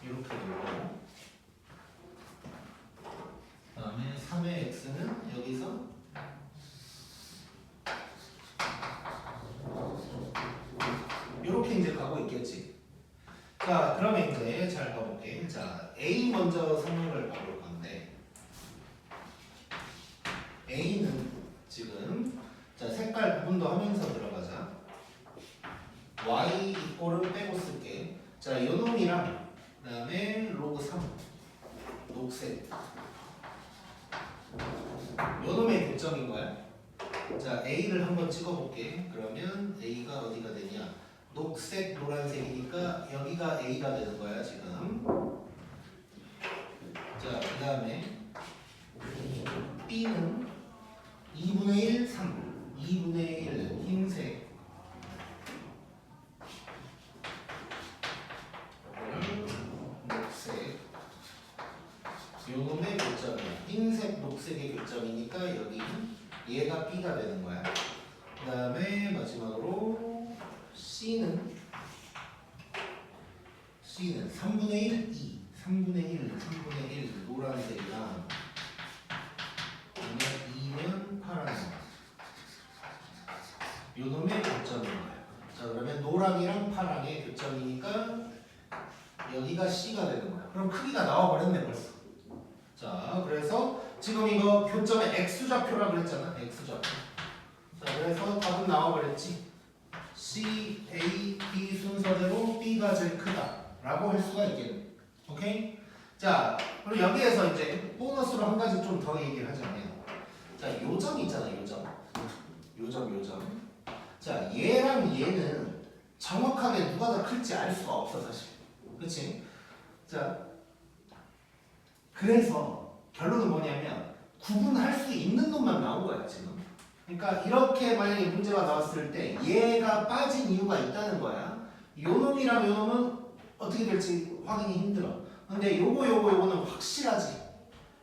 이렇게 놓고 그다음에 3의 x는 여기서 이렇게 이제 가고 있겠지. 자, 그러면 이제 잘 봐볼게. 자, A 먼저 성능을 봐볼 건데 A는 지금 자 색깔 구분도 하면서 들어가자. Y 이꼴은 빼고 쓸게. 자, 요 놈이랑 그다음에 로그 3 녹색 요 놈의 교점인 거야. 자, A를 한번 찍어볼게. 그러면 A가 어디가 되냐? 녹색 노란색이니까 여기가 A가 되는 거야 지금. 자, 그 다음에 B는 2분의 1, 3 2분의 1 흰색 녹색 요놈의 교점이야. 흰색 녹색의 교점이니까 여기는 얘가 B가 되는 거야. 그 다음에 마지막으로 C는 3분의 1, 2 3분의 1 노란색이랑 그다음에 2는 파란색 요놈의 교점인 거야. 자, 그러면 노랑이랑 파랑의 교점이니까 여기가 C가 되는 거야. 그럼 크기가 나와버렸네 벌써. 자, 그래서 지금 이거 교점의 X좌표라 그랬잖아. X좌표. 자, 그래서 답은 나와버렸지. C, A, B 순서대로 B가 제일 크다 라고 할 수가 있겠네. 오케이? 자, 그리고 여기에서 이제 보너스로 한 가지 좀 더 얘기를 하자면 자, 요점 있잖아. 요점. 자, 얘랑 얘는 정확하게 누가 더 클지 알 수가 없어 사실. 그치? 자, 그래서 결론은 뭐냐면 구분할 수 있는 놈만 나온 거야 지금. 그러니까 이렇게 만약에 문제가 나왔을 때 얘가 빠진 이유가 있다는 거야. 요 놈이랑 요 놈은 어떻게 될지 확인이 힘들어. 근데 요거는 확실하지.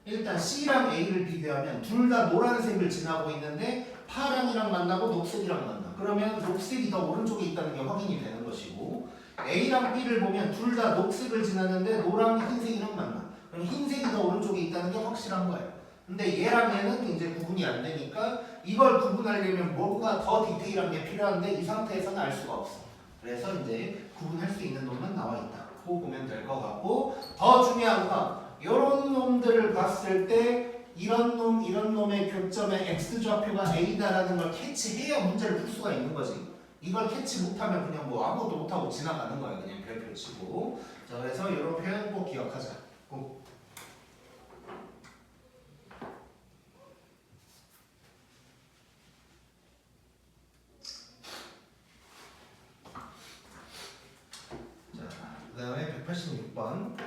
일단 C랑 A를 비교하면 둘 다 노란색을 지나고 있는데 파랑이랑 만나고 녹색이랑 만나. 그러면 녹색이 더 오른쪽에 있다는 게 확인이 되는 것이고 A랑 B를 보면 둘 다 녹색을 지나는데 노랑 흰색이랑 만나. 그럼 흰색이 더 오른쪽에 있다는 게 확실한 거예요. 근데 얘랑 얘는 이제 구분이 안 되니까 이걸 구분하려면 뭔가 더 디테일한 게 필요한데 이 상태에서는 알 수가 없어. 그래서 이제 구분할 수 있는 놈만 나와 있다. 고 보면 될 것 같고 더 중요한 건 이런 놈들을 봤을 때 이런 놈의 교점의 X좌표가 A다라는 걸 캐치해야 문제를 풀 수가 있는 거지. 이걸 캐치 못하면 그냥 뭐 아무것도 못하고 지나가는 거야. 그냥 별표 치고. 자, 그래서 이런 표현 꼭 기억하자. 꼭. 그 다음에 186번.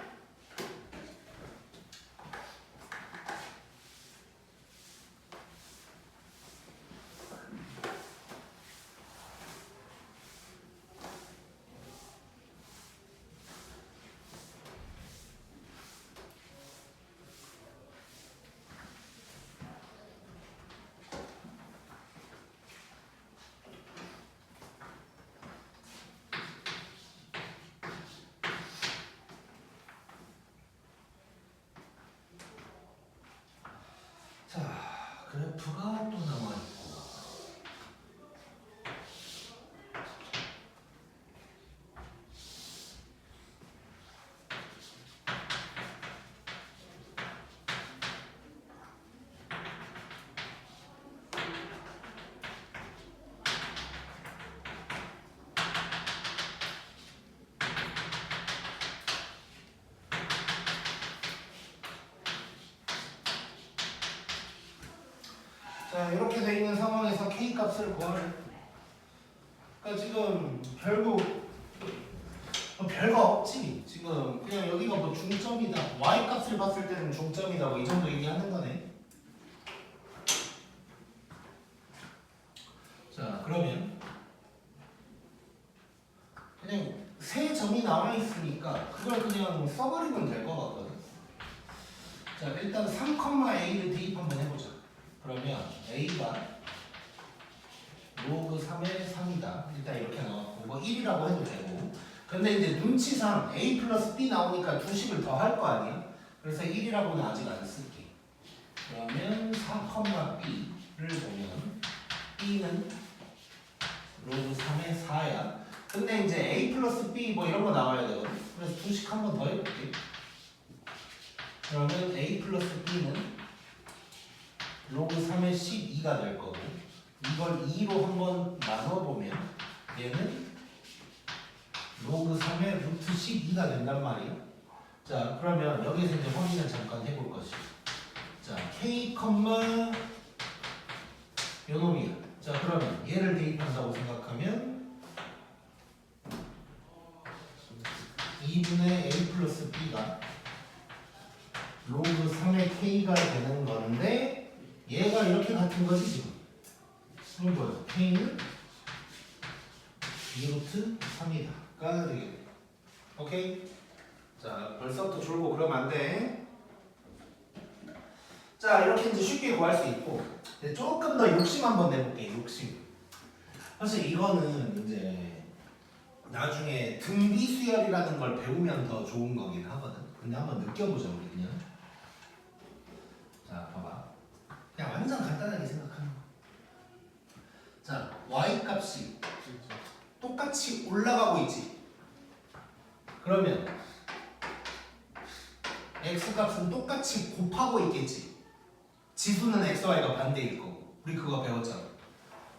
자, 그래프가 또 남아있고 자, 이렇게 돼 있는 상황에서 K 값을 구하래. 그러니까 지금 결국 별거 없지. 지금 그냥 여기가 뭐 중점이다. Y 값을 봤을 때는 중점이다. 뭐 이 정도 얘기하는 거네. 자, 그러면 그냥 세 점이 나와 있으니까 그걸 그냥 써버리면 될 것 같거든. 자, 일단 3,a를 대입 한번 해보자. 그러면 a가 로그 3의 3이다. 일단 이렇게 나왔고 뭐 1이라고 해도 되고. 근데 이제 눈치상 a 플러스 b 나오니까 두 식을 더 할 거 아니야? 그래서 1이라고는 아직 안 쓸게. 그러면 4,b를 보면 b는 로그 3의 4야. 근데 이제 a 플러스 b 뭐 이런 거 나와야 되거든. 그래서 두 식 한 번 더 해볼게. 그러면 a 플러스 b는 로그 3의 12가 될 거고, 이걸 2로 한번 나눠보면 얘는 로그 3의 루트 12가 된단 말이야. 자, 그러면 여기서 이제 확인을 잠깐 해볼 것이야. 자, k, 요 놈이야. 자, 그러면 얘를 대입한다고 생각하면 2분의 a 플러스 b가 로그 3의 k가 되는 건데 얘가 이렇게 같은 거지 지금. 그럼 뭐야? k는 2루트 3이다가 되겠네. 오케이? 자, 벌써부터 졸고 그러면 안 돼. 자, 이렇게 이제 쉽게 구할 수 있고, 근데 조금 더 욕심 한번 내볼게. 욕심. 사실 이거는 이제 나중에 등비 수열이라는 걸 배우면 더 좋은 거긴 하거든. 근데 한번 느껴보자 우리 그냥. 자, 봐봐. 그냥 완전 간단하게 생각하는 거. 자, y 값이 똑같이 올라가고 있지. 그러면 x 값은 똑같이 곱하고 있겠지. 지수는 x, y가 반대일 거고. 우리 그거 배웠잖아.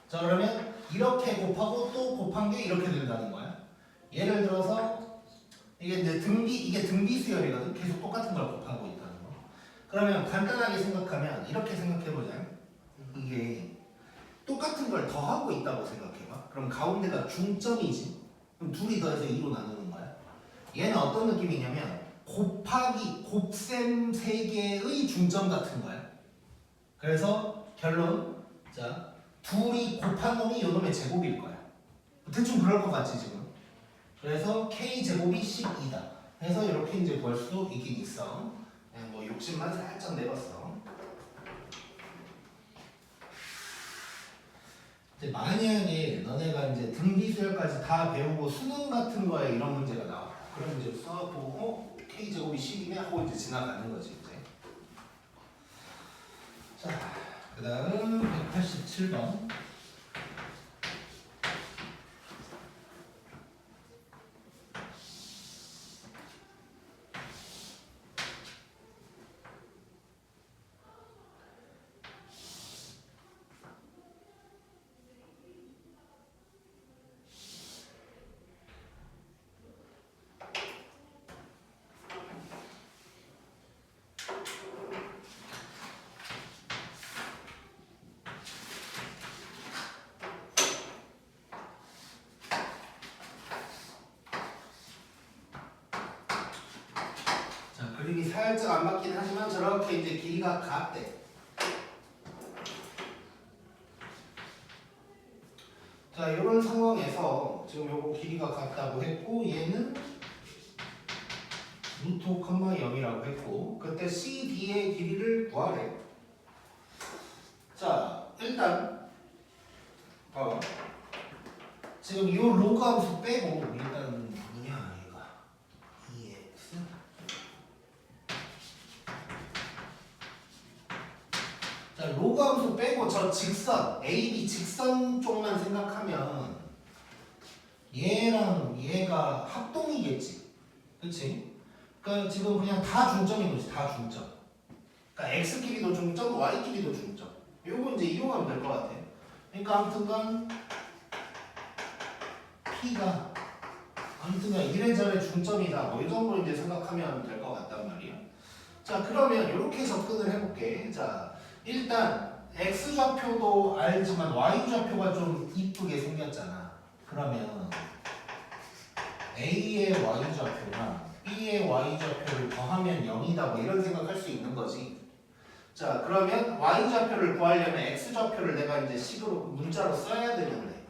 자, 그러면 이렇게 곱하고 또 곱한 게 이렇게 된다는 거야. 예를 들어서 이게 이제 이게 등비 수열이거든. 계속 똑같은 걸 곱하고 있다는 거. 그러면 간단하게 생각하면 이렇게 생각해보자. 이게 똑같은 걸 더하고 있다고 생각해봐. 그럼 가운데가 중점이지. 그럼 둘이 더해서 2로 나누는 거야. 얘는 어떤 느낌이냐면 곱하기 곱셈 3개의 중점 같은 거야. 그래서 결론, 자, 둘이 곱한 놈이 요 놈의 제곱일 거야. 대충 그럴 것 같지 지금. 그래서 k제곱이 12다. 해서 이렇게 이제 구할 수도 있긴 있어. 뭐 욕심만 살짝 내봤어. 이제 만약에 너네가 이제 등비수열까지 다 배우고 수능 같은 거에 이런 문제가 나와. 그럼 이제 써보고 k제곱이 10이네 하고 이제 지나가는 거지 이제. 자, 그 다음 187번. 그림이 살짝 안 맞긴 하지만 저렇게 이제 길이가 같대. 자, 이런 상황에서 지금 요거 길이가 같다고 했고 얘는 루트 5, 0이라고 했고 그때 CD의 길이를 구하래. 자, 일단 봐봐. 지금 이 로그 함수 빼고 일단 뭐냐 얘가 2x 자, 로그 함수 빼고 저 직선 AB 직선 쪽만 생각하면 얘랑 얘가 합동이겠지. 그치? 그러니까 지금 그냥 다 중점인 거지. 다 중점. 그러니까 x끼리도 중점, y끼리도 중점. 요거 이제 이용하면 될 것 같아. 그러니까 아무튼간 P가 아무튼간 이래저래 중점이다. 뭐 이 정도 이제 생각하면 될 것 같단 말이야. 자, 그러면 이렇게 접근을 해볼게. 자, 일단 x좌표도 알지만 y좌표가 좀 이쁘게 생겼잖아. 그러면 a의 y좌표랑 b의 y좌표를 더하면 0이다 뭐 이런 생각할 수 있는 거지. 자, 그러면 y좌표를 구하려면 x좌표를 내가 이제 식으로 문자로 써야 되는데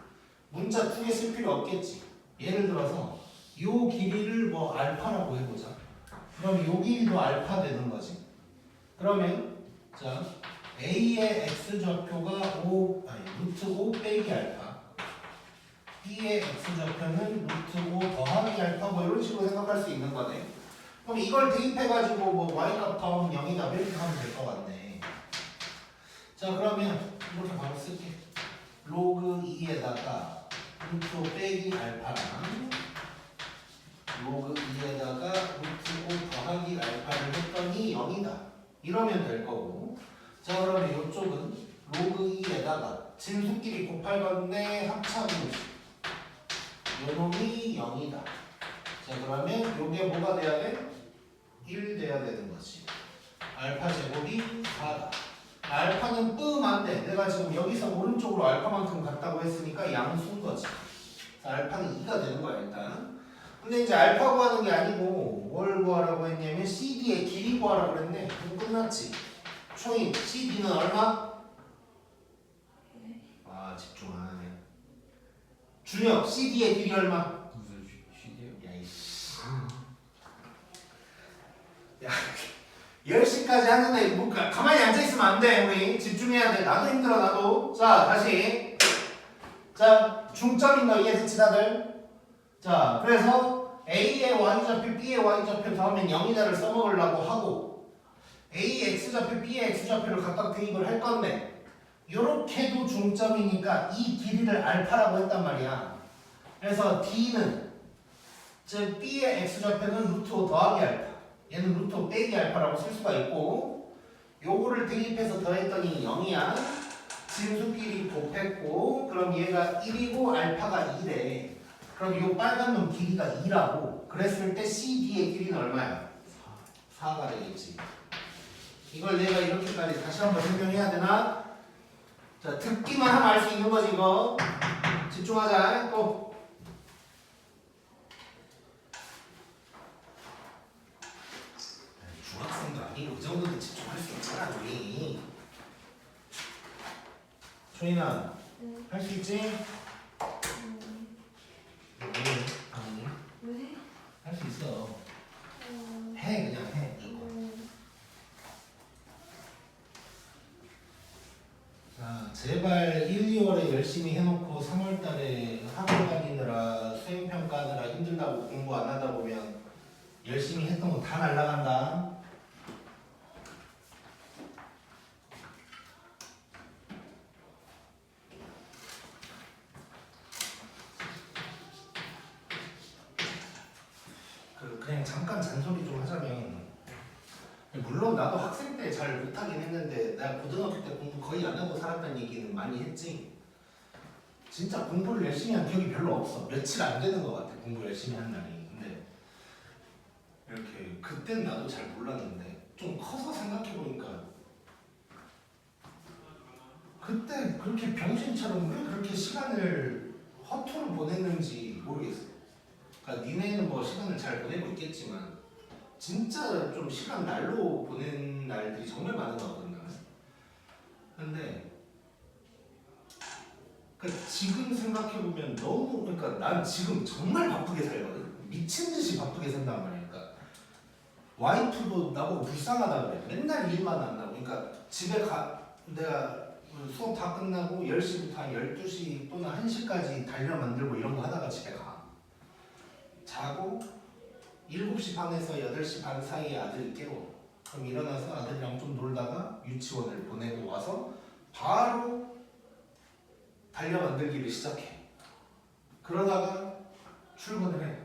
문자 두 개 쓸 필요 없겠지. 예를 들어서 요 길이를 뭐 알파라고 해보자. 그럼 요 길이도 알파 되는 거지. 그러면 자 A의 x좌표가 5 아니 루트 5 빼기 알파, B의 x좌표는 루트 5 더하기 알파 뭐 이런 식으로 생각할 수 있는 거네. 그럼 이걸 대입해가지고 뭐 y값 더하면 0이다 이렇게 하면 될 것 같네. 자 그러면 이렇게 바로 쓸게. 로그 2에다가 루트 5 빼기 알파랑 로그 2에다가 루트 5 더하기 알파를 했더니 0이다. 이러면 될 거고. 자 그러면 이쪽은 로그 2에다가 진수끼리 곱할 건데 합차분 요놈이 0이다. 자 그러면 요게 뭐가 돼야 돼? 1 돼야 되는 거지. 알파 제곱이 4다. 알파는 뜸한데 내가 지금 여기서 오른쪽으로 알파만큼 갔다고 했으니까 양수인 거지. 알파는 2가 되는 거야 일단. 근데 이제 알파 구하는 게 아니고 뭘 구하라고 했냐면 CD의 길이 구하라고 그랬네. 그럼 끝났지. 초인 CD는 얼마? 아 집중하네. 준혁 CD의 길이 얼마? 무슨 쉬게요? 야 이씨. 야 10시까지 하는데 뭐 가만히 앉아있으면 안 돼. 우리 집중해야 돼. 나도 힘들어 나도. 자 다시. 자 중점인 거 이해했지 다들? 자 그래서 A의 y좌표 B의 y좌표 더하면 0이다를 써먹으려고 하고 A의 x좌표 B의 x좌표를 각각 대입을 할 건데 요렇게도 중점이니까 이 길이를 알파라고 했단 말이야. 그래서 D는 즉 B의 x좌표는 루트 5 더하기 알파, 얘는 루트 5 빼기 알파라고 쓸 수가 있고 요거를 대입해서 더했더니 0이야. 진수끼리 곱했고 그럼 얘가 1이고 알파가 2래. 그럼 요 빨간 놈 길이가 2라고 그랬을 때 CD의 길이는 얼마야? 4가 되겠지. 이걸 내가 이렇게까지 다시 한번 설명해야 되나? 자 듣기만 하면 알 수 있는 거지 이거. 집중하자. 또 중학생도 아니고 그 정도는 집중할 수 있잖아 우리. 초인아 할 수 있지? 아니 왜? 할 수 있어. 해 그냥 해 이거. 자 제발 1, 2월에 열심히 해놓고 3월달에 학교 다니느라 수행평가하느라 힘들다고 공부 안 하다 보면 열심히 했던 거 다 날라간다. 그냥 잠깐 잔소리 좀 하자면 물론 나도 학생 때 잘 못하긴 했는데 내가 고등학교 때 공부 거의 안 하고 살았다는 얘기는 많이 했지. 진짜 공부를 열심히 한 기억이 별로 없어. 며칠 안 되는 것 같아 공부 열심히 한 날이. 근데 이렇게 그땐 나도 잘 몰랐는데 좀 커서 생각해보니까 그때 그렇게 병신처럼 왜 그렇게 시간을 허투루 보냈는지 모르겠어. 그러니까 니네는 뭐 시간을 잘 보내고 있겠지만 진짜 좀 시간 날로 보낸 날들이 정말 많은 것 같거든 나는. 근데 그러니까 지금 생각해보면 너무 그러니까 난 지금 정말 바쁘게 살거든. 미친 듯이 바쁘게 산단 말이야. 그러니까 와이프도 나보고 불쌍하다 그래. 맨날 일만 한다고. 그러니까 집에 가 내가 수업 다 끝나고 10시부터 한 12시 또는 1시까지 달려 만들고 이런 거 하다가 집에 가. 자고 7시 반에서 8시 반 사이에 아들이 깨워. 그럼 일어나서 아들이랑 좀 놀다가 유치원을 보내고 와서 바로 달려 만들기를 시작해. 그러다가 출근을 해.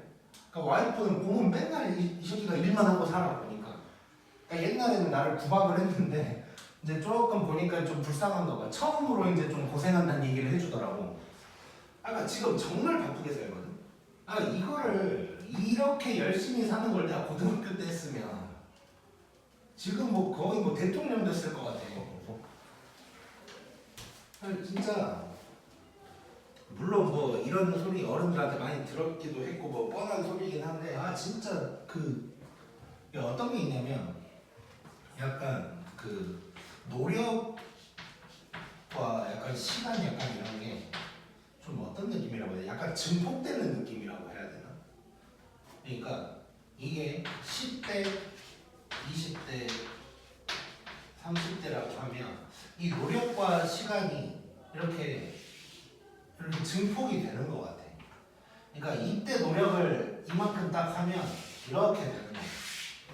그러니까 와이프는 보면 맨날 이 새끼가 일만 하고 살아 보니까. 그러니까 옛날에는 나를 구박을 했는데 이제 조금 보니까 좀 불쌍한가 봐. 처음으로 이제 좀 고생한다는 얘기를 해주더라고. 그러니까 지금 정말 바쁘게 살거든. 아 이거를 이렇게 열심히 사는 걸 내가 고등학교 때 했으면 지금 뭐 거의 뭐 대통령 됐을 것 같아. 진짜 물론 뭐 이런 소리 어른들한테 많이 들었기도 했고 뭐 뻔한 소리긴 한데 아 진짜 그 어떤 게 있냐면 약간 그 노력과 약간 시간 약간 이런 게 좀 어떤 느낌이라고 해야 돼? 약간 증폭되는 느낌이라고 해야 되나? 그러니까 이게 10대, 20대, 30대라고 하면 이 노력과 시간이 이렇게 증폭이 되는 것 같아. 그러니까 이때 노력을 이만큼 딱 하면 이렇게 되는 거야.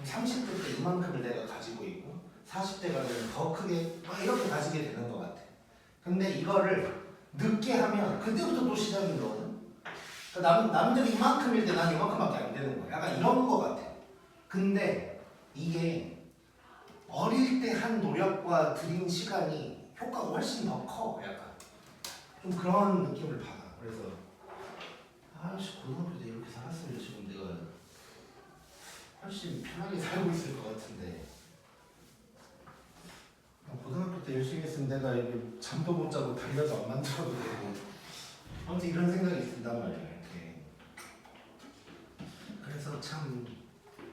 30대 때 이만큼을 내가 가지고 있고 40대 가면 더 크게 막 이렇게 가지게 되는 것 같아. 근데 이거를 늦게 하면 그때부터 또 시작인 거거든. 그러니까 남들이 이만큼일 때 난 이만큼밖에 안 되는 거야. 약간 이런 거 같아. 근데 이게 어릴 때 한 노력과 들인 시간이 효과가 훨씬 더 커. 약간 좀 그런 느낌을 받아. 그래서 아씨 고등학교 때 이렇게 살았으면 지금 내가 훨씬 편하게 살고 있을 것 같은데 고등학교 때 열심히 했으면 내가 이게 잠도 못 자고 달려도 안 만들어도 되고 아무튼 이런 생각이 든단 말이야. 이렇게. 그래서 참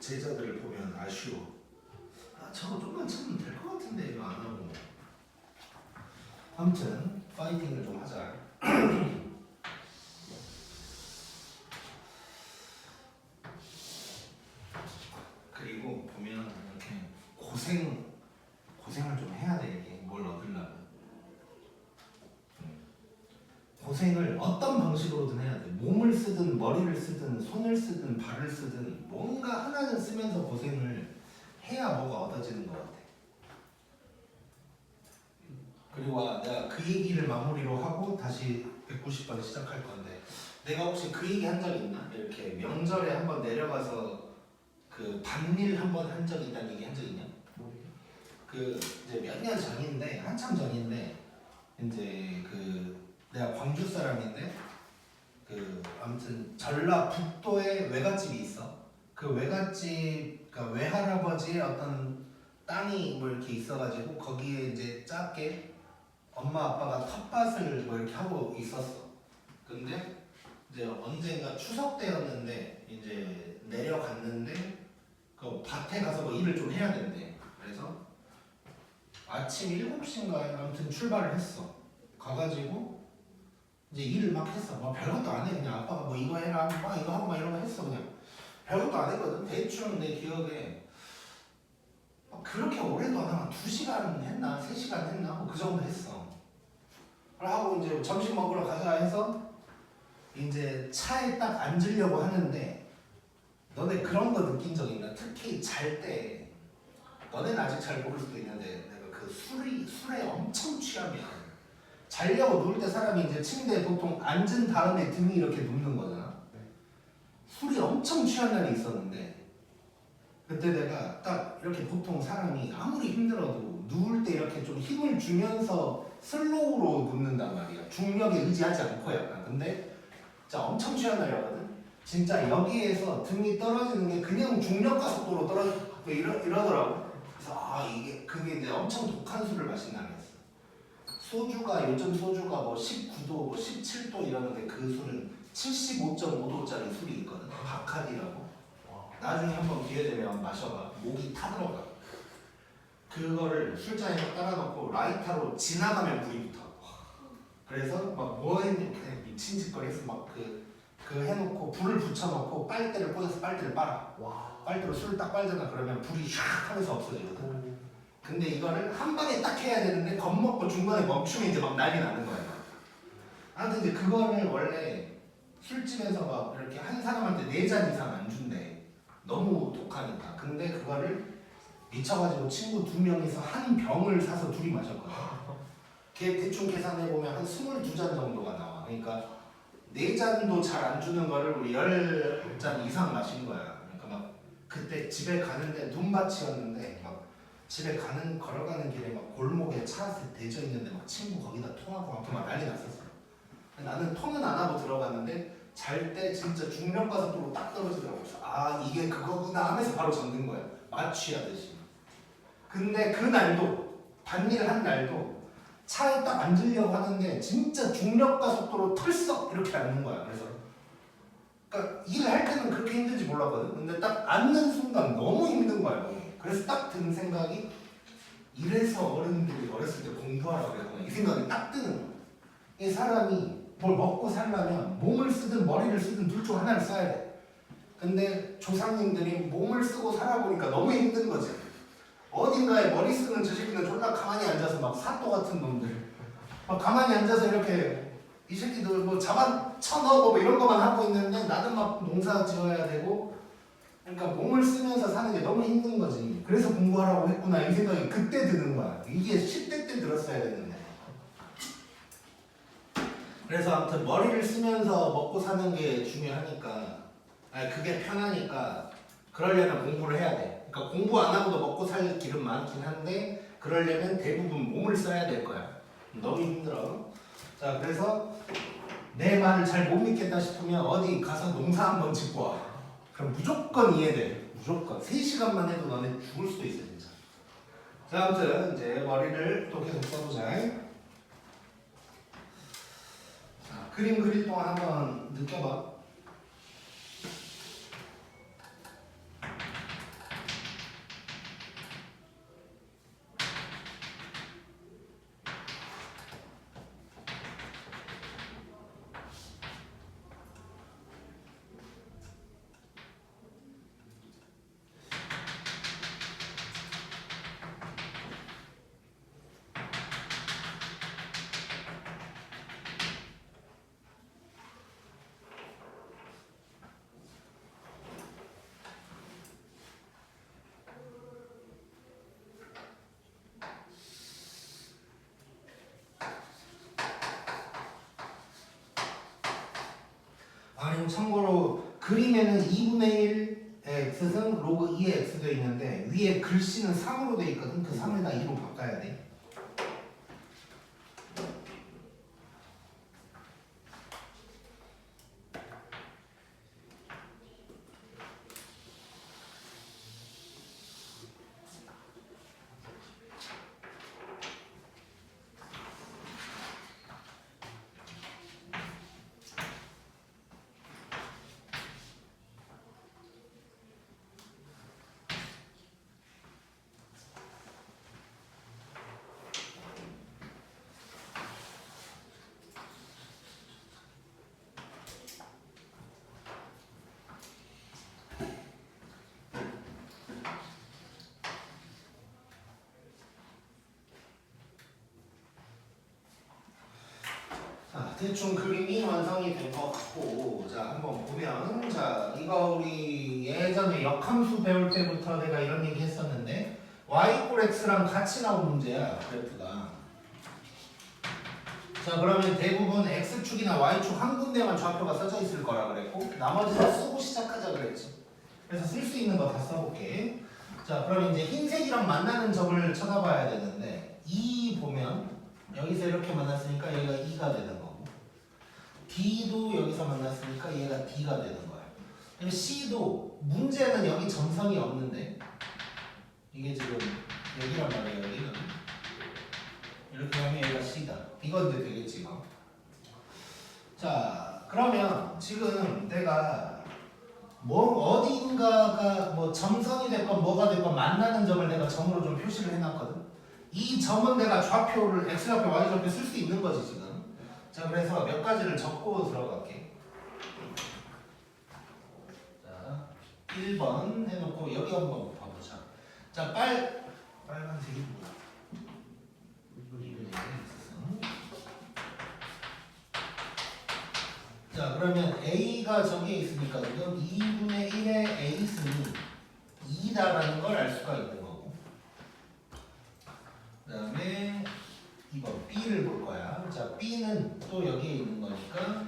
제자들을 보면 아쉬워. 아 저거 좀만 참으면 될 것 같은데 이거 안 하고. 아무튼 파이팅을 좀 하자. 그리고 보면 이렇게 고생을 좀 해야 돼. 이게 뭘 얻으려면 고생을 어떤 방식으로든 해야 돼. 몸을 쓰든 머리를 쓰든 손을 쓰든 발을 쓰든 뭔가 하나는 쓰면서 고생을 해야 뭐가 얻어지는 것 같아. 그리고 내가 그 얘기를 마무리로 하고 다시 190번 시작할 건데 내가 혹시 그 얘기 한 적 있나? 이렇게 명절에 한번 내려가서 그 반일 한번 한 적 있다는 얘기 한 적 있냐? 그 이제 몇 년 전인데 한참 전인데 이제 그 내가 광주 사람인데 그 아무튼 전라북도에 외갓집이 있어. 그 외갓집 그러니까 외할아버지의 어떤 땅이 뭐 이렇게 있어가지고 거기에 이제 작게 엄마 아빠가 텃밭을 뭐 이렇게 하고 있었어. 근데 이제 언젠가 추석 때였는데 이제 내려갔는데 그 밭에 가서 뭐 일을 좀 해야 된대. 그래서 아침 7시인가 아무튼 출발을 했어. 가가지고 이제 일을 막 했어. 뭐 별것도 안 해. 그냥 아빠가 뭐 이거 해라 막 이거 하고 막 이런 거 했어. 그냥 별것도 안 했거든. 대충 내 기억에 그렇게 오래도 안 하고 2시간 했나 3시간 했나 뭐 그 정도 했어. 하고 이제 점심 먹으러 가자 해서 이제 차에 딱 앉으려고 하는데 너네 그런 거 느낀 적 있나? 특히 잘 때 너네는 아직 잘 모를 수도 있는데 내가 그 술에 엄청 취하면 자려고 누울 때 사람이 이제 침대에 보통 앉은 다음에 등이 이렇게 눕는 거잖아. 술이 엄청 취한 날이 있었는데 그때 내가 딱 이렇게 보통 사람이 아무리 힘들어도 누울 때 이렇게 좀 힘을 주면서 슬로우로 눕는단 말이야. 중력에 의지하지 않고 약간. 근데 진짜 엄청 취한 날이었거든. 진짜 여기에서 등이 떨어지는 게 그냥 중력과 속도로 떨어져 이러더라고. 그래서 이게 그게 이제 엄청 독한 술을 마신 날이었어. 소주가 요즘 소주가 뭐 19도, 뭐 17도 이러는데 그 술은 75.5도짜리 술이 있거든. 바카디라고. 나중에 한번 기회 되면 마셔봐. 목이 타들어가. 그거를 술잔에 따라놓고 라이터로 지나가면 불이 붙어. 그래서 막 뭐 했냐 미친 짓거리 해서 막 그 해놓고 불을 붙여놓고 빨대를 꽂아서 빨대를 빨아. 빨대로 술을 딱 빨잖아. 그러면 불이 샥 하면서 없어지거든. 근데 이거를 한 방에 딱 해야 되는데 겁먹고 중간에 멈추면 이제 막 난리 나는 거야. 아무튼 이제 그거를 원래 술집에서 막 이렇게 한 사람한테 4잔 이상 안 준대. 너무 독하니까. 근데 그거를 미쳐가지고 친구 2명이서 한 병을 사서 둘이 마셨거든. 걔 대충 계산해보면 한 22잔 정도가 나와. 그러니까 4잔도 잘 안 주는 거를 우리 10잔 이상 마신 거야. 그러니까 막 그때 집에 가는데 눈밭이었는데 막 집에 걸어가는 길에 막 골목에 차 대져 있는데 막 친구 거기다 토하고 막 난리 났었어. 나는 토는 안 하고 들어갔는데 잘 때 진짜 중력과 속도로 딱 떨어지더라고. 그래서 이게 그거구나 하면서 바로 잠든 거야. 마취하듯이. 근데 그 날도 반일 한 날도 차에 딱 앉으려고 하는데 진짜 중력과 속도로 털썩 이렇게 앉는 거야. 그래서 그러니까 일을 할 때는 그렇게 힘든지 몰랐거든. 근데 딱 앉는 순간 너무 힘든 거야. 그래서 딱 든 생각이 이래서 어른들이 어렸을 때 공부하라고 그랬구나. 이 생각이 딱 드는 거야. 이 사람이 뭘 먹고 살려면 몸을 쓰든 머리를 쓰든 둘 중 하나를 써야 돼. 근데 조상님들이 몸을 쓰고 살아보니까 너무 힘든 거지. 어딘가에 머리 쓰는 저 새끼는 존나 가만히 앉아서 막 사또 같은 놈들 막 가만히 앉아서 이렇게 이 새끼들 뭐 자반 쳐넣어 뭐 이런 거만 하고 있는데 나는 막 농사 지어야 되고 그러니까 몸을 쓰면서 사는 게 너무 힘든 거지. 그래서 공부하라고 했구나 이 생각이 그때 드는 거야. 이게 10대 때 들었어야 되는데. 그래서 아무튼 머리를 쓰면서 먹고 사는 게 중요하니까 아니 그게 편하니까 그러려면 공부를 해야 돼. 그러니까 공부 안 하고도 먹고 살 길은 많긴 한데 그러려면 대부분 몸을 써야 될 거야. 너무 힘들어. 자 그래서 내 말을 잘 못 믿겠다 싶으면 어디 가서 농사 한번 짓고 와. 그럼 무조건 이해돼. 무조건 3시간만 해도 너네 죽을 수도 있어 진짜. 자 아무튼 이제 머리를 또 계속 써보자. 자 그림 그릴 동안 한번 느껴봐. 아니 참고로 그림에는 2분의 1의 x승 로그 2의 x 돼 있는데 위에 글씨는 3으로 돼 있거든. 그 3에다 2로 바꿔야 돼. 자, 대충 그림이 완성이 된 것 같고, 자 한번 보면, 자 이거 우리 예전에 역함수 배울 때부터 내가 이런 얘기 했었는데 y = x랑 같이 나온 문제야 그래프가. 자 그러면 대부분 x축이나 y축 한 군데만 좌표가 써져 있을 거라 그랬고 나머지는 쓰고 시작하자 그랬지. 그래서 쓸 수 있는 거 다 써볼게. 자 그럼 이제 흰색이랑 만나는 점을 쳐다봐야 되는데 2 보면 여기서 이렇게 만났으니까 얘가 2가 되는 거고 D도 여기서 만났으니까 얘가 D가 되는 거야. 그리고 C도 문제는 여기 점선이 없는데 이게 지금 여기란 말이에요. 여기는 이렇게 하면 얘가 C다. 이건데 되겠지 이거. 자 그러면 지금 내가 뭐 어딘가가 뭐 점선이 됐건 뭐가 됐건 만나는 점을 내가 점으로 좀 표시를 해놨거든. 이 점은 내가 좌표를 x좌표, y좌표 쓸 수 있는 거지 지금. 자 그래서 몇 가지를 적고 들어갈게. 자 1번 해놓고 여기 한번 봐보자. 자 빨간색이 뭐야? 자 그러면 a가 저기에 있으니까 지금 2분의 1의 a승이 2다라는 걸 알 수가 있는 거고 그 다음에 이거 b를 볼 거야. 자 b는 또 여기에 있는 거니까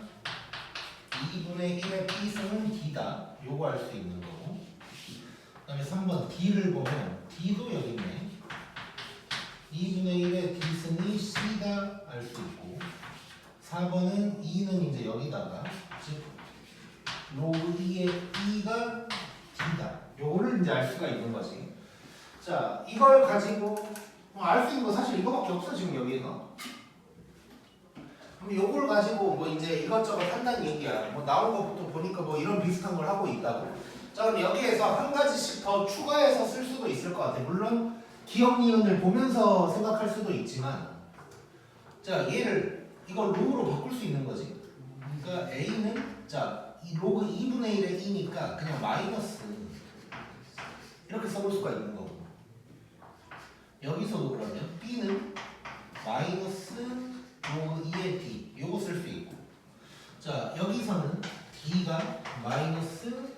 2분의 1의 b승은 d다. 요거 알 수 있는 거고 그 다음에 3번 d를 보면 d도 여기 있네. 2분의 1의 d승이 c다 알 수 있고 4번은 2는 이제 여기다가 즉 로그 2의 2가 D다. 요거를 이제 알 수가 있는 거지. 자 이걸 가지고 알 수 있는 거 사실 이거밖에 없어 지금 여기에서. 그럼 요걸 가지고 뭐 이제 이것저것 한다는 얘기야. 뭐 나온 것부터 보니까 뭐 이런 비슷한 걸 하고 있다고. 자 그럼 여기에서 한 가지씩 더 추가해서 쓸 수도 있을 것 같아. 물론 기억 니은을 보면서 생각할 수도 있지만 자 얘를 이걸 룸으로 바꿀 수 있는 거지. 그러니까 A는 자 이 로그 2분의 1의 2니까 그냥 마이너스 이렇게 써볼 수가 있는 거고 여기서도 그러면 b는 마이너스 로그 2의 d 요거 쓸 수 있고 자 여기서는 d가 마이너스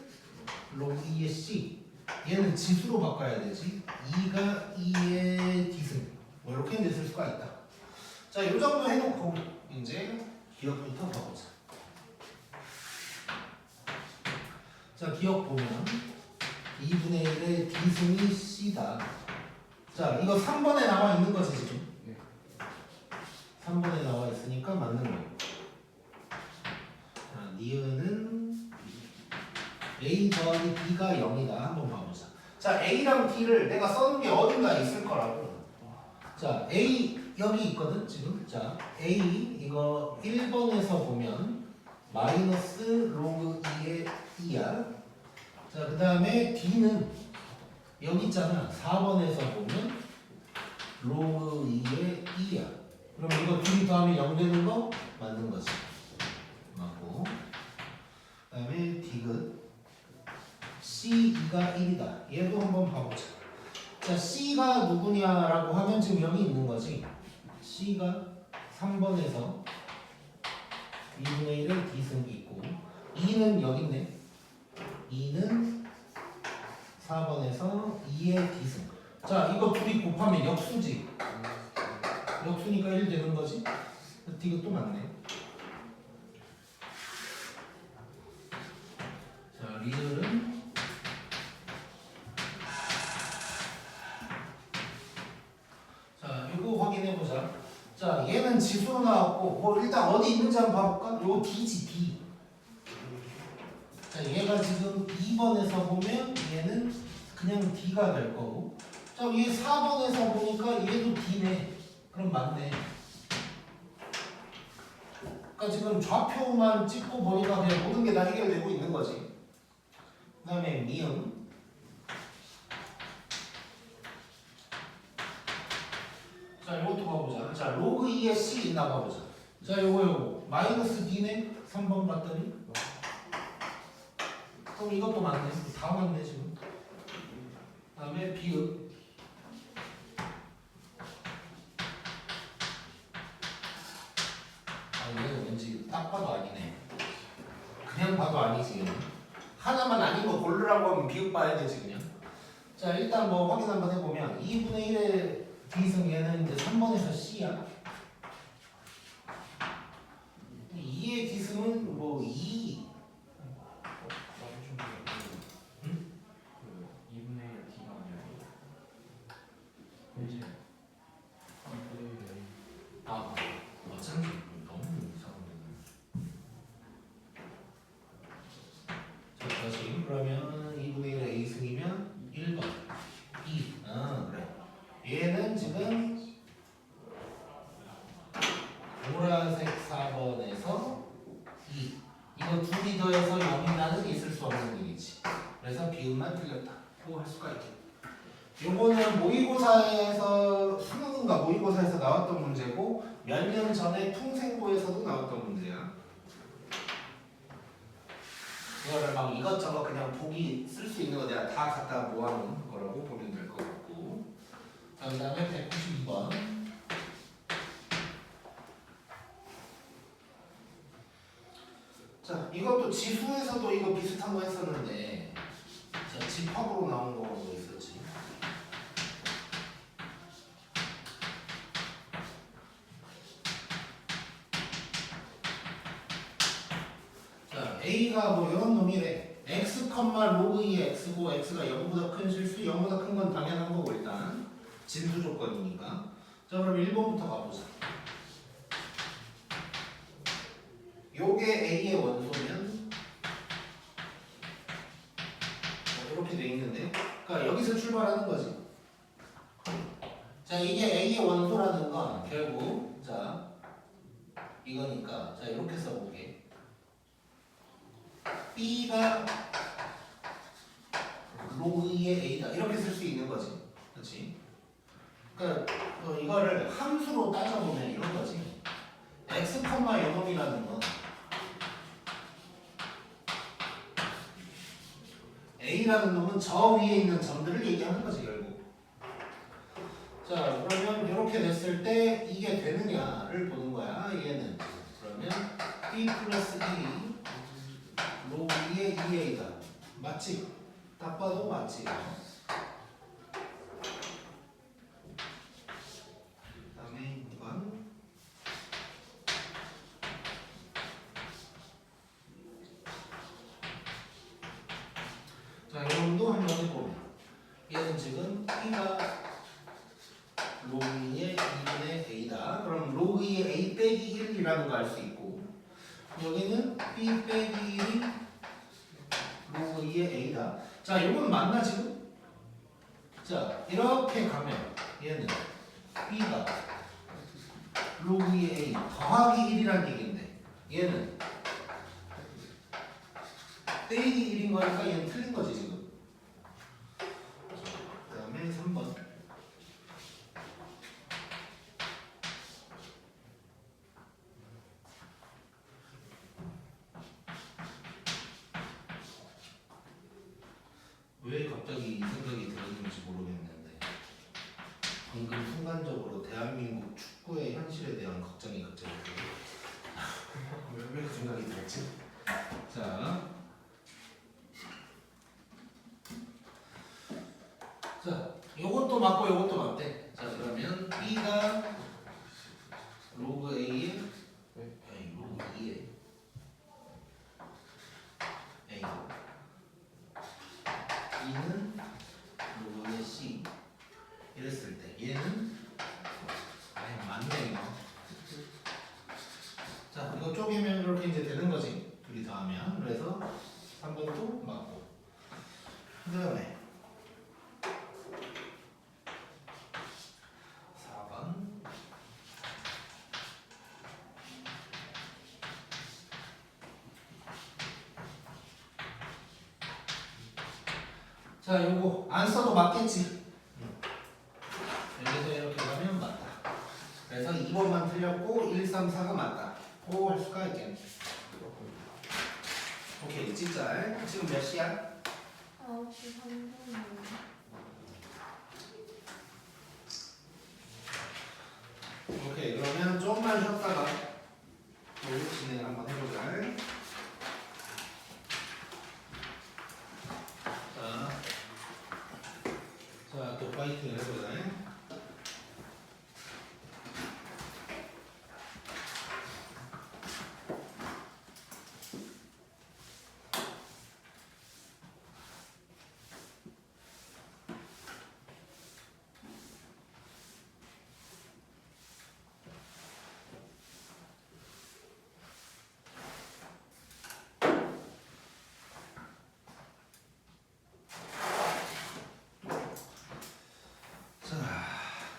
로그 2의 c 얘는 지수로 바꿔야 되지 2가 2의 d승 뭐 이렇게 이제 쓸 수가 있다 자 요 정도 해놓고 이제 기억부터 봐보자 자 기억 보면 2분의 1의 d승이 c다 자 이거 3번에 나와 있는 거지 지금 3번에 나와 있으니까 맞는 거예요 자 니은은 a 더하기 b가 0이다 한번 봐보자 자 a랑 d를 내가 써놓은 게 어딘가에 있을 거라고 자 a 여기 있거든 지금 자 a 이거 1번에서 보면 마이너스 로그 2의 2야 자 그 다음에 d는 여기 있잖아 4번에서 보면 로그 2의 2야 그럼 이거 둘이 더하면 0 되는 거 맞는 거지 맞고 그 다음에 디귿 C2가 1이다 얘도 한번 봐보자 자 C가 누구냐라고 하면 지금 여기 있는 거지 C가 3번에서 2분의 1의 D승이 있고 2는 여기 있네 2는 4번에서 2의 D승 자 이거 둘이 곱하면 역수지 역수니까 1 되는 거지 디귿도 맞네 자 리을은 자 이거 확인해보자 자 얘는 지수로 나왔고 뭐 일단 어디 있는지 한번 봐볼까? 요거 D지 D 자 얘가 지금 2번에서 보면 얘는 그냥 D가 될 거고 자 얘 4번에서 보니까 얘도 D네 그럼 맞네 그러니까 지금 좌표만 찍고 보니까 그냥 모든 게 다 해결되고 있는 거지 그 다음에 미음 자 이것도 봐보자 자 로그 2의 C 있나 봐보자 자 요거 마이너스 D네 3번 봤더니 그럼 이것도 맞네 다 맞네 지금 그 다음에 비읍 아 이거 왠지 딱 봐도 아니네 그냥 봐도 아니지 하나만 아닌 거 고르라고 하면 비읍 봐야 되지 그냥 자 일단 뭐 확인 한번 해보면 2분의 1의 D승 얘는 이제 3번에서 C야 2의 D승은 뭐 2 응? 그 2분의 1 D가 아니라 1제 아 어쩐지 너무 이상한데 자 다시 그러면 2분의 1의 A승이면 1번 2 아 그래 얘는 지금 보라색 4번에서 2 이거 둘이 더해서 0이라는 있을 수 없는 일이지 그래서 비읍만 틀렸다 라고 할 수가 있겠다 요거는 모의고사에서 수능인가 모의고사에서 나왔던 문제고 몇 년 전에 통생고에서도 나왔던 문제야 이거를 막 이것저것 그냥 보기 쓸 수 있는 거 내가 다 갖다 모아놓은 거라고 보면 될 것 같고 자, 그 다음에 192번 자 이것도 지수에서도 이거 비슷한 거 했었는데 자 집합으로 나온 거도 있었지 자 A가 뭐 이런 놈이래 x, 로그 2의 x고 x가 0보다 큰 실수 0보다 큰 건 당연한 거고 일단 진수 조건이니까 자 그럼 1번부터 가보자 요게 A의 원소면 이렇게 돼 있는데 그러니까 여기서 출발하는 거지 자 이게 A의 원소라는 건 결국 자 이거니까 자 이렇게 써볼게 B가 로그 2의 A다 이렇게 쓸 수 있는 거지 그렇지 그러니까 이거를 함수로 따져보면 이런 거지 x, 0이라는 건 A라는 놈은 저 위에 있는 점들을 얘기하는 거지 결국. 자 그러면 이렇게 됐을 때 이게 되느냐를 보는 거야. 얘는 그러면 B 플러스 E 로그 2의 2A다. 맞지? 딱 봐도 맞지? 그다음에 이건 자 이놈도 한번 해보면 얘는 지금 B가 로그 2의 2분의 A다. 그럼 로그 2의 A 빼기 1이라는 거 알 수 있고 여기는 B 빼기 1이 로그 2의 A다. 자 이건 맞나 지금? 자 이렇게 가면 얘는 B가 로그 2의 A 더하기 1이라는 얘기인데 얘는 빼기 1인 거니까 얘는 틀린 거지 지금. 그 다음에 3번 왜 갑자기 이 생각이 들었는지 모르겠는데 방금 순간적으로 대한민국 축구의 현실에 대한 걱정이 갑자기 들어요. 왜 그 생각이 들었지? 자, 요것도 맞고 요것도 맞대. 자, 그러면 B가 로그 A의 로그 2의 A B는 로그 2의 C 이랬을 때 얘는 맞네 이거. 자, 이거 쪼개면 이렇게 이제 되는 거지. 둘이 더하면. 그래서 3번도 맞고. 그 다음에 4번. 자, 요거 안 써도 맞겠지. 여기서 이렇게 가면 맞다. 그래서 2번만 틀렸고 1, 3, 4가 맞다. 고 할 수가 있겠네. 오케이, 찍자. 지금 몇 시야? 9시 3분이요. 오케이, 그러면 조금만 쉬었다가 또 진행을 한번 해보자. 자, 또 파이팅 해보자.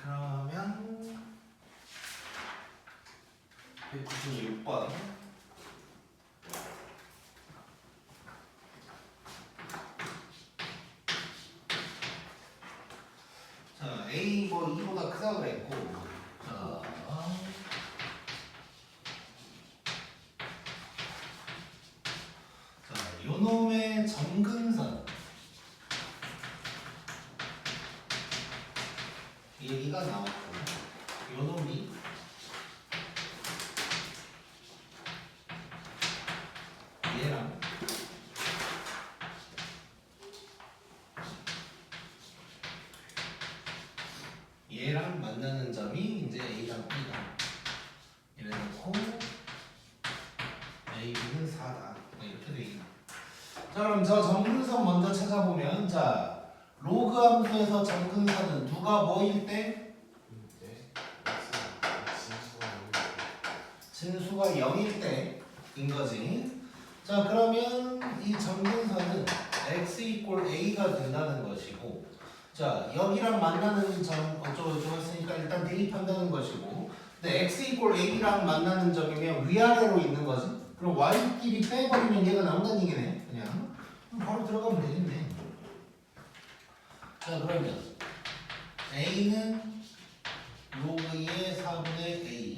그러면 196번. 자, A 뭐 2보다 크다 그랬고, 자, 요놈의 점근선 얘기가 나왔고, 요놈이 얘랑 얘랑 만나는 점이 이제 A랑 B다. 이래놓고 A, B는 4다. 이렇게 돼 있나. 자, 그럼 저 점근선 먼저 찾아보면, 자, 로그 함수에서 점근선은 누가 뭐일 때? 진수가 0일 때인 거지. 자, 그러면 이 점근선은 x 이꼴 a가 된다는 것이고, 자, 여기랑 만나는 점 어쩌고저쩌고 했으니까 일단 대입한다는 것이고, 근데 x 이꼴 a랑 만나는 점이면 위아래로 있는 거지. 그럼 y끼리 빼버리면 얘가 나온다는 얘기네. 그냥 바로 들어가면 되겠네. 자, 그러면 a는 로그 2의 4분의 a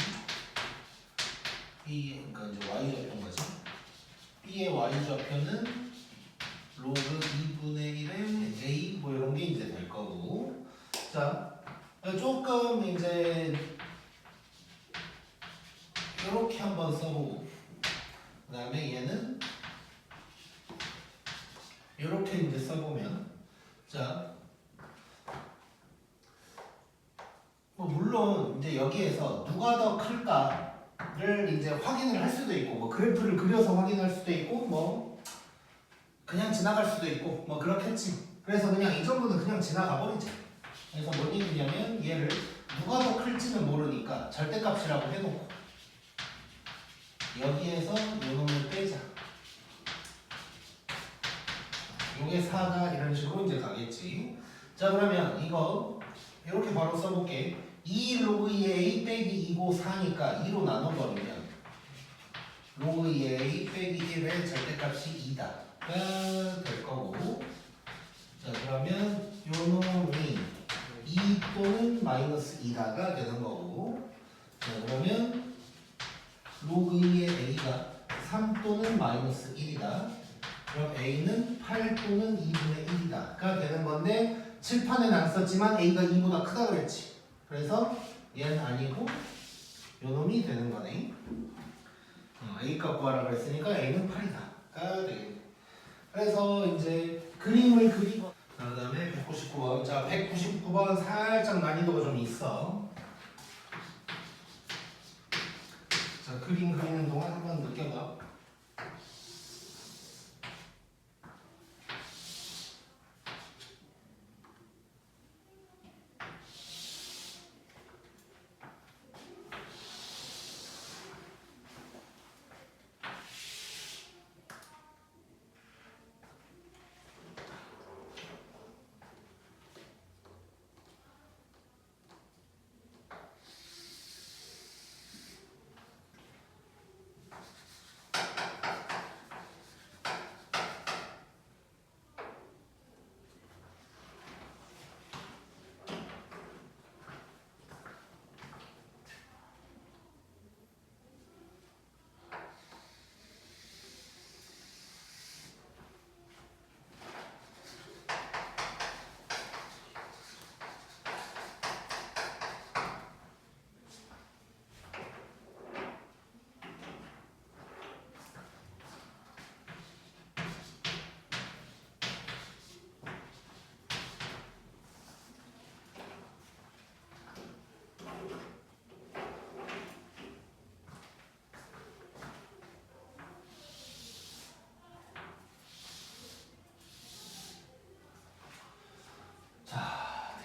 B, 그러니까 이제 y 좌표인 거지. B의 y 좌표는 로그 2분의 이렇게 이제 써보면 자, 뭐 물론 이제 여기에서 누가 더 클까를 이제 확인을 할 수도 있고 뭐 그래프를 그려서 확인할 수도 있고 뭐 그냥 지나갈 수도 있고 뭐 그렇겠지. 그래서 그냥 이 정도는 그냥 지나가 버리자. 그래서 뭔 얘기냐면 얘를 누가 더 클지는 모르니까 절대값이라고 해놓고 여기에서 요 놈을 빼자. 요게 4다 이런 식으로 이제 가겠지. 자 그러면 이거 이렇게 바로 써볼게. 2 로그 2의 a 빼기 2고 4니까 2로 나눠버리면 로그 2의 a 빼기 1의 절대값이 2다가 될 거고. 자 그러면 요 놈이 2 또는 마이너스 2다가 되는 거고. 자 그러면 로그 2의 a가 3 또는 마이너스 1이다. 그럼 a는 8 또는 2분의 1이다가 되는 건데 칠판에는 안 썼지만 a가 2보다 크다 그랬지. 그래서 얘는 아니고 요 놈이 되는 거네. a 값 구하라 그랬으니까 a는 8이다가 되겠네. 그래서 이제 그림을 그리고 그 다음에 199번. 자 199번 살짝 난이도가 좀 있어. 자 그림 그리는 동안 한번 느껴봐.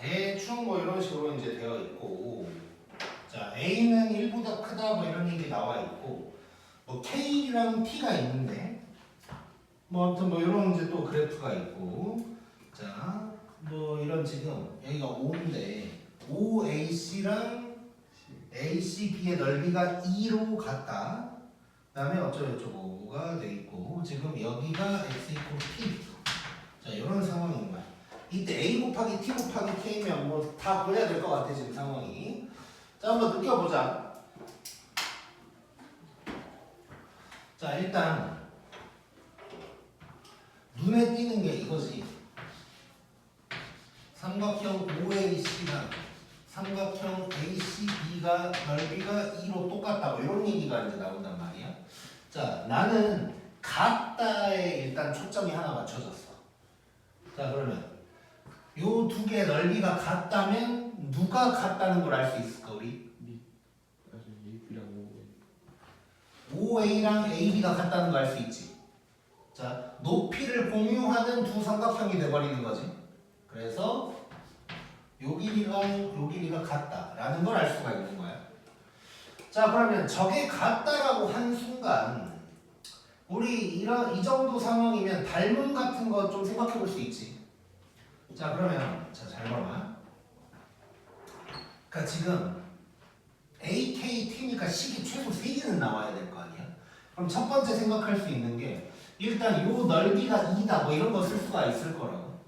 대충 뭐 이런 식으로 이제 되어 있고, 자 A는 1보다 크다 뭐 이런 얘기 나와 있고, 뭐 K랑 T가 있는데, 뭐 아무튼 뭐 이런 이제 또 그래프가 있고, 자 뭐 이런 지금 여기가 5인데 5AC랑 ACB의 넓이가 2로 같다. 그다음에 어쩌고저쩌고가 돼 있고, 지금 여기가 x 이퀄 p. 자 이런 상황인 거야. 이때 a 곱하기 t 곱하기 k면 뭐 다 구해야 될 것 같아 지금 상황이. 자 한번 느껴보자. 자 일단 눈에 띄는 게 이거지. 삼각형 OAC랑 삼각형 ACB가 넓이가 2로 똑같다 뭐 이런 얘기가 이제 나온단 말이야. 자 나는 같다에 일단 초점이 하나 맞춰졌어. 자 그러면 요 두 개의 넓이가 같다면 누가 같다는 걸 알 수 있을까 우리? OA랑 AB가 같다는 걸 알 수 있지. 자 높이를 공유하는 두 삼각형이 돼버리는 거지. 그래서 요 길이랑 요 길이가 같다라는 걸 알 수가 있는 거야. 자 그러면 저게 같다라고 한 순간 우리 이 정도 상황이면 닮음 같은 거 좀 생각해 볼 수 있지. 자 그러면 자 잘 봐봐. 그러니까 지금 AKT니까 식이 최소 3개는 나와야 될 거 아니야. 그럼 첫 번째 생각할 수 있는 게 일단 요 넓이가 2다 뭐 이런 거 쓸 수가 있을 거라고.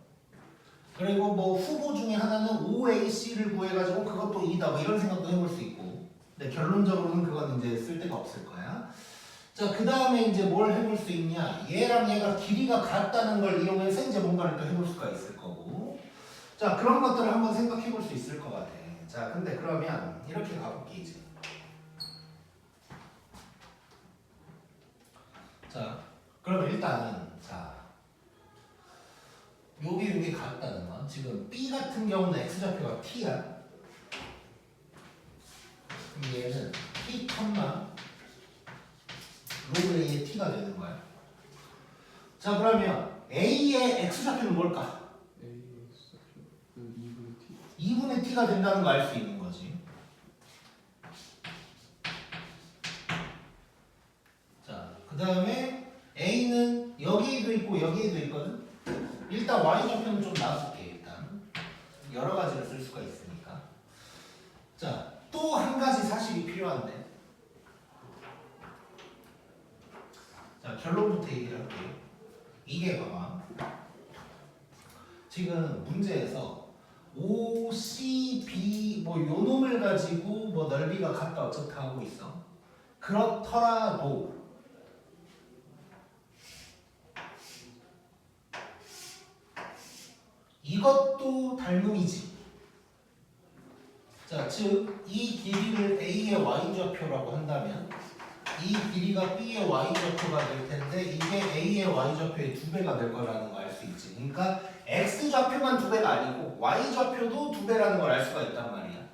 그리고 뭐 후보 중에 하나는 OAC를 구해가지고 그것도 2다 뭐 이런 생각도 해볼 수 있고. 근데 결론적으로는 그건 이제 쓸 데가 없을 거야. 자 그 다음에 이제 뭘 해볼 수 있냐. 얘랑 얘가 길이가 같다는 걸 이용해서 이제 뭔가를 또 해볼 수가 있을 거고. 자 그런 것들을 한번 생각해 볼 수 있을 것 같아. 자 근데 그러면 이렇게 가볼게 이제. 자 그러면 일단 자 이게 같다는 거. 지금 B 같은 경우는 x좌표가 t야. 그럼 얘는 t 로그 a의 t가 되는 거야. 자 그러면 a의 x좌표는 뭘까? AX 그 2분의 T 2분의 t가 된다는 거 알 수 있는 거지. 자, 그 다음에 a는 여기에도 있고 여기에도 있거든. 일단 y좌표는 좀 놔둘게. 일단 여러 가지를 쓸 수가 있으니까. 자, 또 한 가지 사실이 필요한데. 자, 결론부터 얘기를 할게요. 이게 봐봐. 지금 문제에서 O, C, B 뭐 요 놈을 가지고 뭐 넓이가 같다 어쩌다 하고 있어. 그렇더라도 이것도 닮음이지. 자, 즉 이 길이를 A의 Y좌표라고 한다면 이 길이가 B의 Y좌표가 될 텐데 이게 A의 Y좌표의 2배가 될 거라는 걸 알 수 있지. 그러니까 X좌표만 2배가 아니고 Y좌표도 2배라는 걸 알 수가 있단 말이야.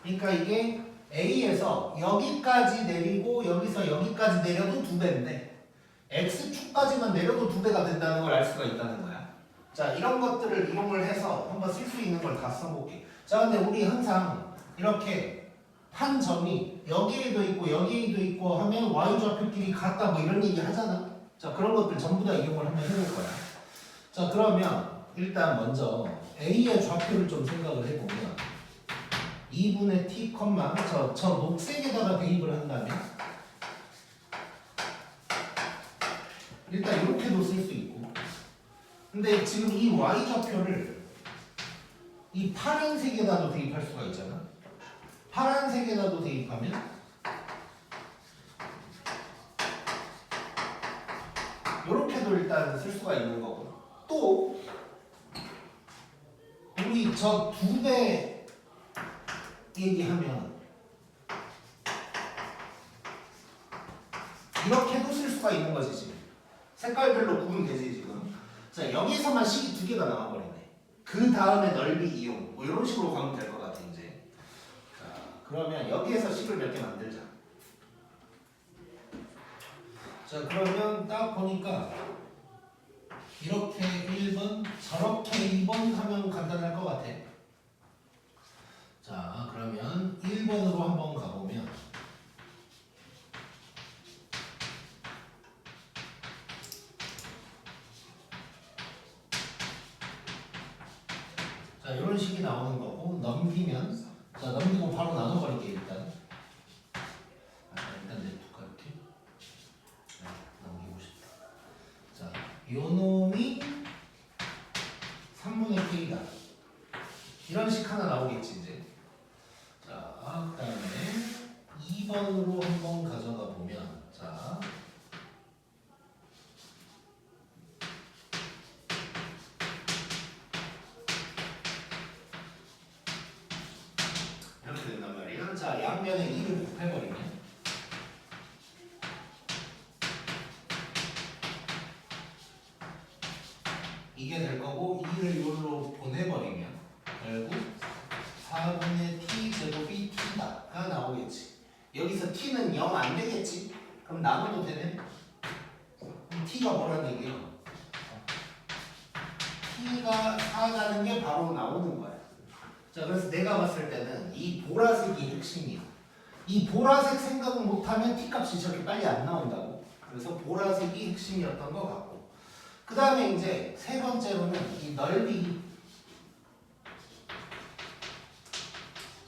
그러니까 이게 A에서 여기까지 내리고 여기서 여기까지 내려도 2배인데 X축까지만 내려도 2배가 된다는 걸 알 수가 있다는 거야. 자, 이런 것들을 이용을 해서 한번 쓸 수 있는 걸 다 써볼게. 자, 근데 우리 항상 이렇게 한 점이 여기에도 있고 여기에도 있고 하면 y좌표끼리 같다 뭐 이런 얘기 하잖아. 자, 그런 것들 전부 다 이용을 한번 해볼 거야. 자, 그러면 일단 먼저 a의 좌표를 좀 생각을 해보면 2분의 t, 저 녹색에다가 대입을 한다면 일단 이렇게도 쓸 수 있고, 근데 지금 이 y좌표를 이 파란색에다도 대입할 수가 있잖아. 파란색에다도 대입하면 이렇게도 일단 쓸 수가 있는 거고, 또 우리 저 2배 얘기하면 이렇게도 쓸 수가 있는 거지. 지금 색깔별로 구분 되지 지금. 자, 여기서만 식이 2개가 나와버리네. 그 다음에 넓이 이용 뭐 이런 식으로 가면 될 것 같아 이제. 자, 그러면 여기에서 식을 몇 개 만들자. 자, 그러면 딱 보니까 이렇게 1번 저렇게 2번 하면 간단할 것 같아. 자, 그러면 1번으로 한번 가보면 자, 이런 식이 나오는 거고, 넘기면, 자, 넘기고 바로 나눠버릴게 일단. 일단 냅둘게. 네, 넘기고 싶다. 자, 요 놈이 3분의 K다. 이런 식 하나 나오겠지 이제. 자, 그 다음에 2번으로 한번 가져가 보면, 자, 이렇게 된단 말이야. 자, 양면에 2를 곱해버리면 이게 될 거고, 2를 여기로 보내버리면 결국 4분의 t 제곱이 t다가 나오겠지. 여기서 t는 0 안 되겠지. 그럼 나눠도 되네. 그럼 t가 뭐라는 얘기야? t가 4라는 게 바로 나오는 거야. 자, 그래서 내가 봤을 때는 이 보라색이 핵심이야. 이 보라색 생각을 못하면 t 값이 저렇게 빨리 안 나온다고. 그래서 보라색이 핵심이었던 것 같고, 그 다음에 이제 세 번째로는 이 넓이,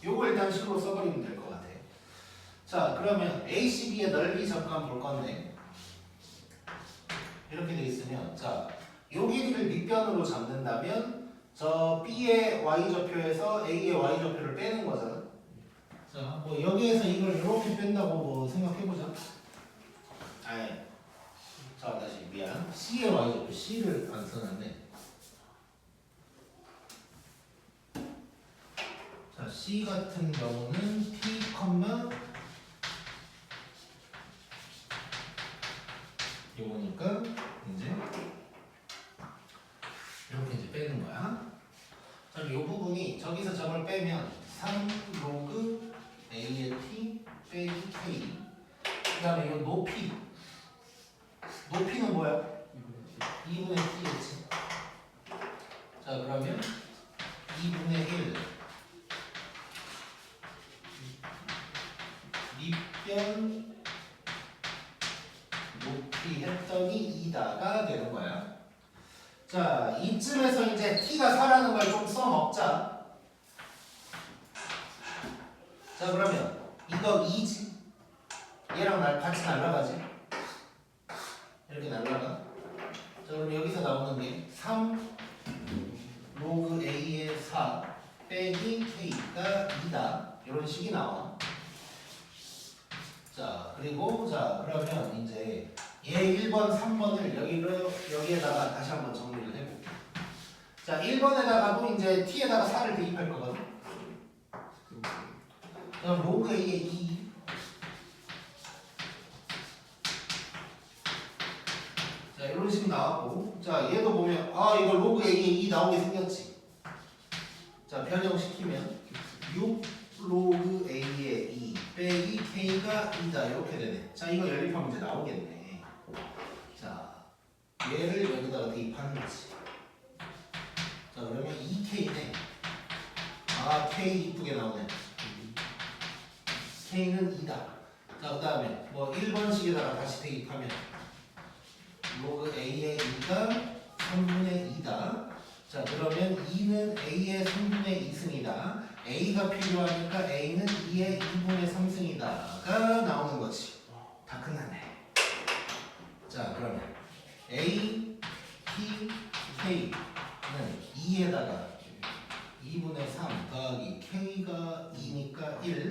요거 일단 식으로 써버리면 될 것 같아. 자, 그러면 ACB의 넓이 잠깐 볼 건데, 이렇게 돼 있으면, 자, 요 길이를 밑변으로 잡는다면 저 B의 Y좌표에서 A의 Y좌표를 빼는 거잖아. 자, 뭐 여기에서 이걸 이렇게 뺀다고 뭐 생각해보자. 자, 다시 미안. C의 Y좌표, C를 안 써놨네. 자, C 같은 경우는 T, 요거니까 이제 이렇게 이제 빼는 거야. 그럼 이 부분이 저기서 점을 빼면 3 로그 a의 t 빼기 k 그 다음에 이 높이는 뭐야? 2분의 t겠지. 자 그러면 2분의 1 밑변 높이 했더니 2다가 되는 거야. 자 이쯤에서 이제 t가 4라는 걸 좀 써먹자. 자 그러면 이거 2지. 얘랑 같이 날라가지. 이렇게 날라가. 자 그럼 여기서 나오는 게 3 로그 a의 4 빼기 k가 2다. 이런 식이 나와. 자 그리고 자 그러면 이제 얘 1번 3번을 여기에다가 다시 한번 정리를 해볼게. 자 1번에다가도 이제 t에다가 4를 대입할 거거든. 그럼 로그 a의 2 자 이런 식으로 나왔고 자 얘도 보면 아 이거 로그 a의 2 나오게 생겼지. 자 변형시키면 6 로그 a의 2 빼기 k가 2다 이렇게 되네. 자 이거 연립하면 이제 나오겠네. 자 얘를 여기다가 대입하는 거지. 자 그러면 2k네. 아 k 이쁘게 나오네. k는 2다. 자 그 다음에 뭐 1번식에다가 다시 대입하면 로그 a의 2가 3분의 2다. 자 그러면 2는 a의 3분의 2승이다. a가 필요하니까 a는 2의 2분의 3승이다가 나오는 거지. 다 끝났네. 자 그러면 a, p, k는 2에다가 2분의 3 더하기 k가 2니까 1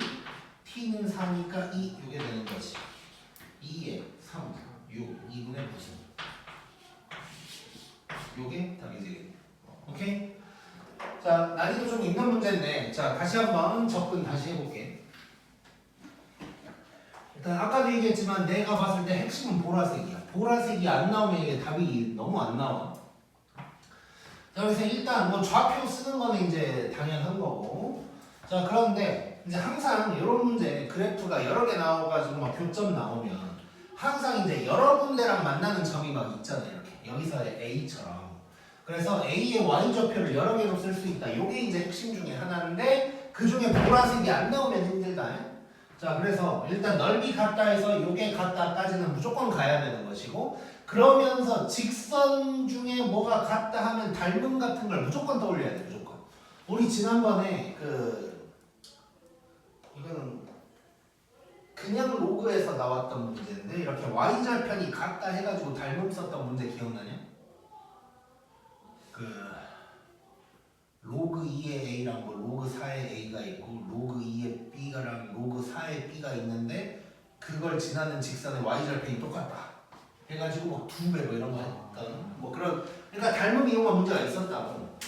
t는 4니까 2 이게 되는 거지. 2에 3, 6, 2분의 무슨 요게 답이지. 오케이? 자, 난이도 좀 있는 문제인데 자, 다시 한번 접근 다시 해볼게. 일단 아까도 얘기했지만 내가 봤을 때 핵심은 보라색이야. 보라색이 안 나오면 이게 답이 너무 안 나와. 자, 그래서 일단 뭐 좌표 쓰는 거는 이제 당연한 거고. 자, 그런데 이제 항상 이런 문제 그래프가 여러 개 나와가지고 막 교점 나오면 항상 이제 여러 군데랑 만나는 점이 막 있잖아요. 이렇게 여기서의 A처럼. 그래서 A의 Y좌표를 여러 개로 쓸 수 있다. 이게 이제 핵심 중에 하나인데 그 중에 보라색이 안 나오면 힘들다. 자, 그래서 일단 넓이 같다 해서 요게 같다까지는 무조건 가야 되는 것이고 그러면서 직선 중에 뭐가 같다 하면 닮음 같은 걸 무조건 떠올려야 돼. 무조건. 우리 지난번에 이거는 그냥 로그에서 나왔던 문제인데 이렇게 Y절편이 같다 해가지고 닮음 썼던 문제 기억나냐? 로그 2의 A랑 뭐 로그 4의 A가 있고 로그 2의 B가랑 로그 4의 B가 있는데 그걸 지나는 직선의 Y절편이 똑같다 해가지고 뭐 2배 뭐 이런 거 했던 뭐 그런 그러니까 닮음 이용한 문제가 있었다고.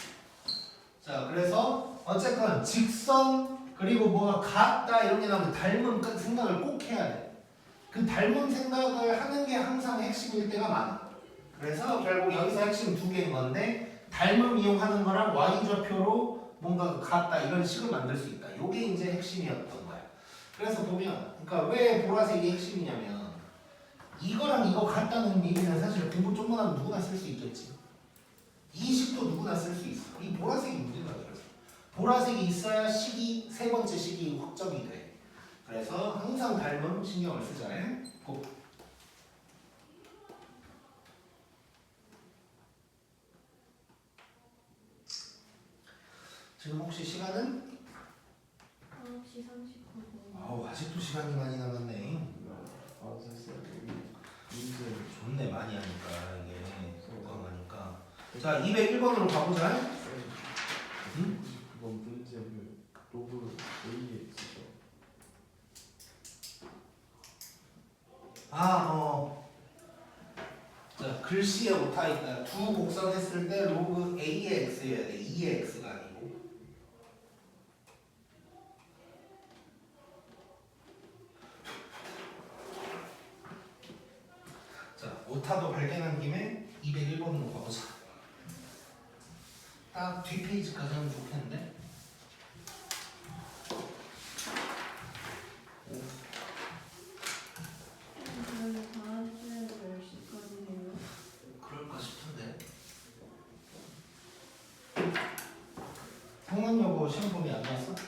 자 그래서 어쨌건 직선 그리고 뭐가 같다 이런 게 나오면 닮음 생각을 꼭 해야 돼. 그 닮음 생각을 하는 게 항상 핵심일 때가 많아. 그래서 결국 여기서 핵심 두 개인 건데 닮음 이용하는 거랑 Y좌표로 뭔가 같다 이런 식을 만들 수 있다. 이게 이제 핵심이었던 거야. 그래서 보면 그러니까 왜 보라색이 핵심이냐면 이거랑 이거 같다는 얘기는 사실 공부 좀만 하면 누구나 쓸 수 있겠지. 이 식도 누구나 쓸 수 있어. 이 보라색이 문제다. 그래서 보라색이 있어야 식이 세 번째 식이 확정이 돼. 그래서 항상 닮음 신경을 쓰잖아요. 꼭. 지금 혹시 시간은? 9시 30분. 아우 아직도 시간이 많이 남았네. 아, 됐어요. 문제 좋네 많이 하니까 이게 공감하니까. 자 201번으로 가보자. 응? 그건 문제를 로그 A에 있죠. 자 글씨에 오타 있다. 두 곡선 했을 때 로그 A의 X여야 돼. 2의 X가 아니고. 자 오타도 발견한 김에 201번으로 가보자. 딱 뒷페이지까지 하면 좋겠는데? 그러면 다음 주에도 10시까지 해요? 그럴까 싶은데. 성능여고 시험 범위 안 나왔어? 네.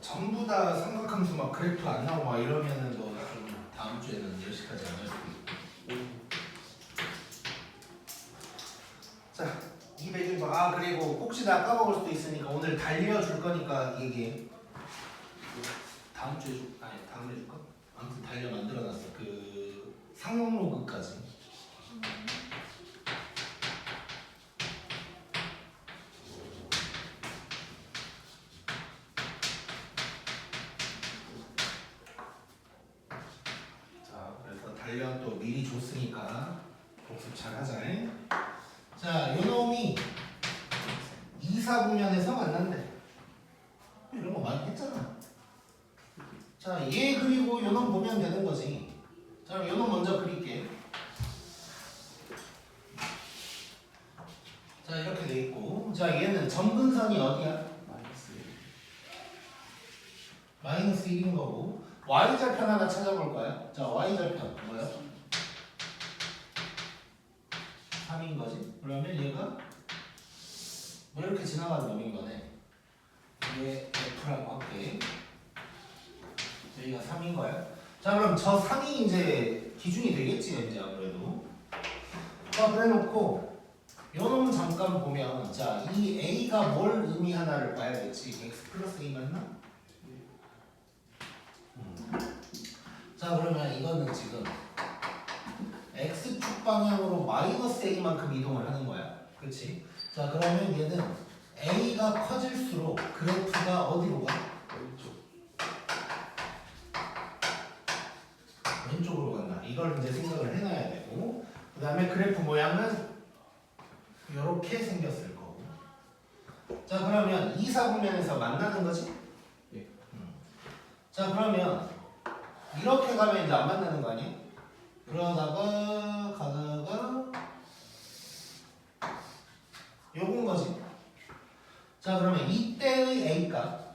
전부 다 삼각함수 막 그래프 안 나오고 막 이러면은 뭐 좀 다음 주에는 10시까지 안 할 수도 있고. 자, 201번. 아, 그리고 혹시 나 까먹을 수도 있으니까 오늘 달려줄 거니까 얘기해. 다음 주에 줄, 아니 다음에 줄까? 아무튼 달려 만들어놨어. 그 상용로그까지. 자, 그래서 단련 또 미리 줬으니까 복습 잘 하자. 자, 요놈이 2, 4분면에서 만난대. 이런 거 많이 했잖아. 자, 얘 그리고 요놈 보면 되는 거지. 자, 그럼 요놈 먼저 그릴게. 자, 이렇게 돼 있고. 자, 얘는 점근선이 어디야? 마이너스 1인 거고. y절편 하나 찾아볼 거야. 자, y절편 뭐야? 3인 거지. 그러면 얘가 뭐 이렇게 지나가는 놈인 거네. 이게 F라고 할게. 여기가 3인 거야. 자, 그럼 저 3이 이제 기준이 되겠지, 이제 아무래도. 자, 그래 놓고 요 놈은 잠깐 보면, 자, 이 A가 뭘 의미하나를 봐야겠지. X 플러스 A 맞나? 자, 그러면 이거는 지금 X축 방향으로 마이너스 A만큼 이동을 하는 거야. 그치? 자, 그러면 얘는 A가 커질수록 그래프가 어디로 가? 왼쪽으로 간다. 이걸 이제 생각을 해놔야 되고, 그 다음에 그래프 모양은 이렇게 생겼을 거고. 자, 그러면 2, 4분면에서 만나는 거지? 예. 자, 그러면 이렇게 가면 이제 안 만나는 거 아니야? 그러다가 가다가 요건 거지. 자, 그러면 이때의 A 값,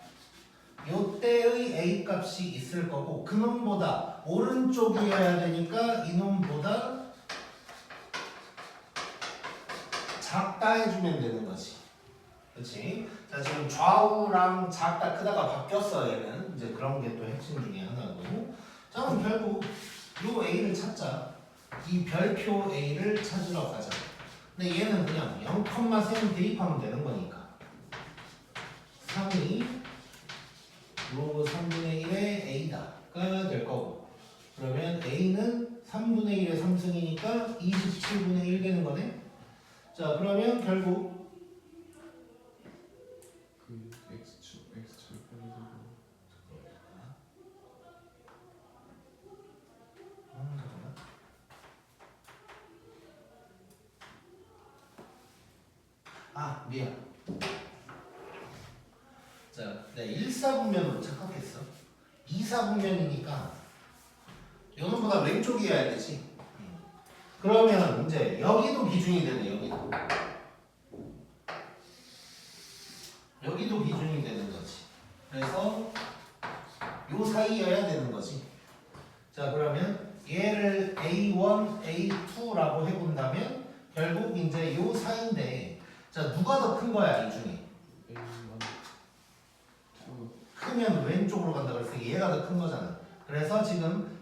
요때의 A 값이 있을 거고, 그놈보다 오른쪽이어야 되니까 이놈보다 작다 해주면 되는 거지. 그렇지? 자, 지금 좌우랑 작다 크다가 바뀌었어. 얘는 이제 그런 게 또 핵심 중에 하나고. 자, 그럼 결국 요 A를 찾자. 이 별표 A를 찾으러 가자. 근데 얘는 그냥 0,3 대입하면 되는 거니까 3이 로그 3분의 1의 A다가 될 거고, 그러면 A는 3분의 1의 3승이니까 27분의 1 되는 거네. 자, 그러면 결국 그 X축 아, 미안. 자, 내가 1사분면으로 착각했어. 2사분면이니까 요놈보다 왼쪽이어야 되지. 그러면 이제 여기도 기준이 되네. 여기도 기준이 되는 거지. 그래서 요 사이여야 되는 거지. 자, 그러면 얘를 A1, A2라고 해본다면 결국 이제 요 사이인데, 자, 누가 더 큰 거야 이 중에? 크면 왼쪽으로 간다 그래서 얘가 더 큰 거잖아. 그래서 지금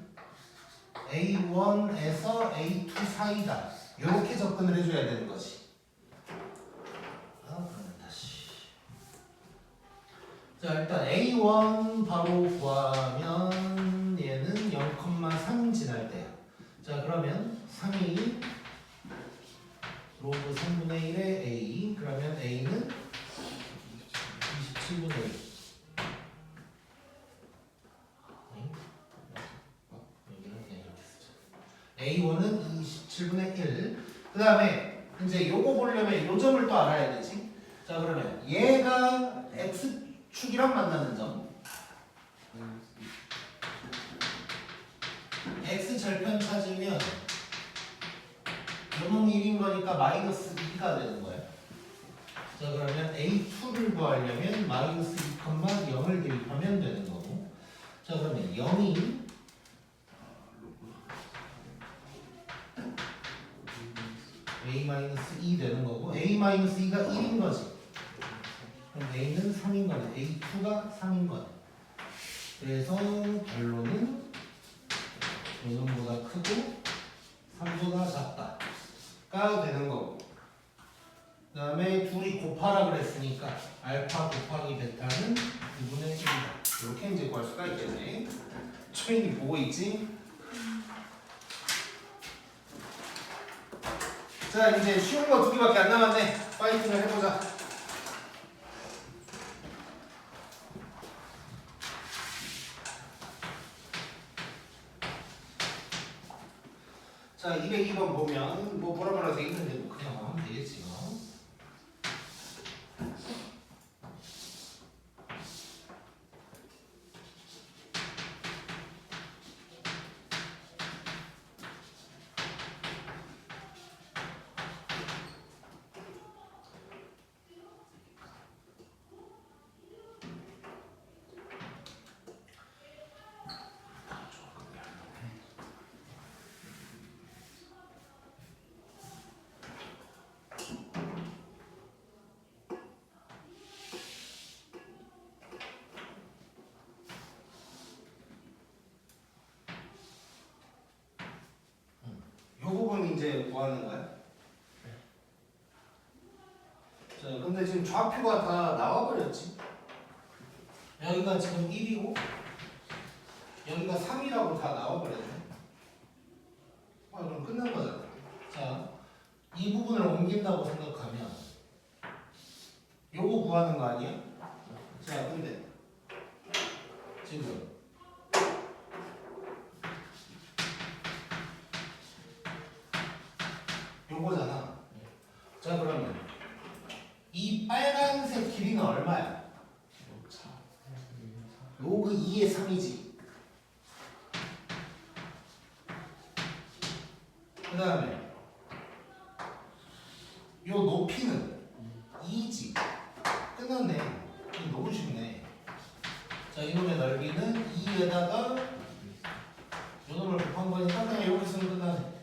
A1에서 A2 사이다. 이렇게 접근을 해줘야 되는 거지. 그러면 다시. 자, 일단 A1 바로 구하면 얘는 0,3 지날 때야. 자, 그러면 3이 로그 3분의 1의 A. 그러면 A는 27분의 1. A1은 27분의 1. 그 다음에 이제 요거 보려면 요 점을 또 알아야 되지. 자, 그러면 얘가 X축이랑 만나는 점, x 절편 찾으면 요놈 1인 거니까 마이너스 2가 되는 거야. 자 그러면 a2를 구하려면 마이너스 2,0을 대입하면 되는 거고. 자 그러면 0이 a-2 되는 거고 a-2가 1인 거지. 그럼 a는 3인 거네. a2가 3인 거네. 그래서 결론은 요놈보다 크고 3보다 작다가 되는 거고. 그 다음에 둘이 곱하라 그랬으니까 알파 곱하기 베타는 2분의 1이다. 이렇게 이제 구할 수가 있겠네. 초인이 보고 있지? 자 이제 쉬운 거 2개밖에 안 남았네. 파이팅을 해보자. 자 202번 보면 뭐 뭐라 돼 있는데 뭐 그냥 하면 되겠지 뭐. 요 부분 이제 구하는 거야. 자, 근데 지금 좌표가 다 나와버렸지. 여기가 지금 1이고 여기가 3이라고 다 나와버렸네. 아, 그럼 끝난 거잖아. 자, 이 부분을 옮긴다고 생각하면 요거 구하는 거 아니야? 자, 근데 지금 요거잖아. 자 그러면 이 빨간색 길이는 얼마야? 로그 2의 3이지. 그 다음에 요 높이는 2지. 끝났네. 이거 너무 쉽네. 자 이놈의 넓이는 2에다가 요 놈을 곱한 거니까 그냥 여기 쓰면 끝나네.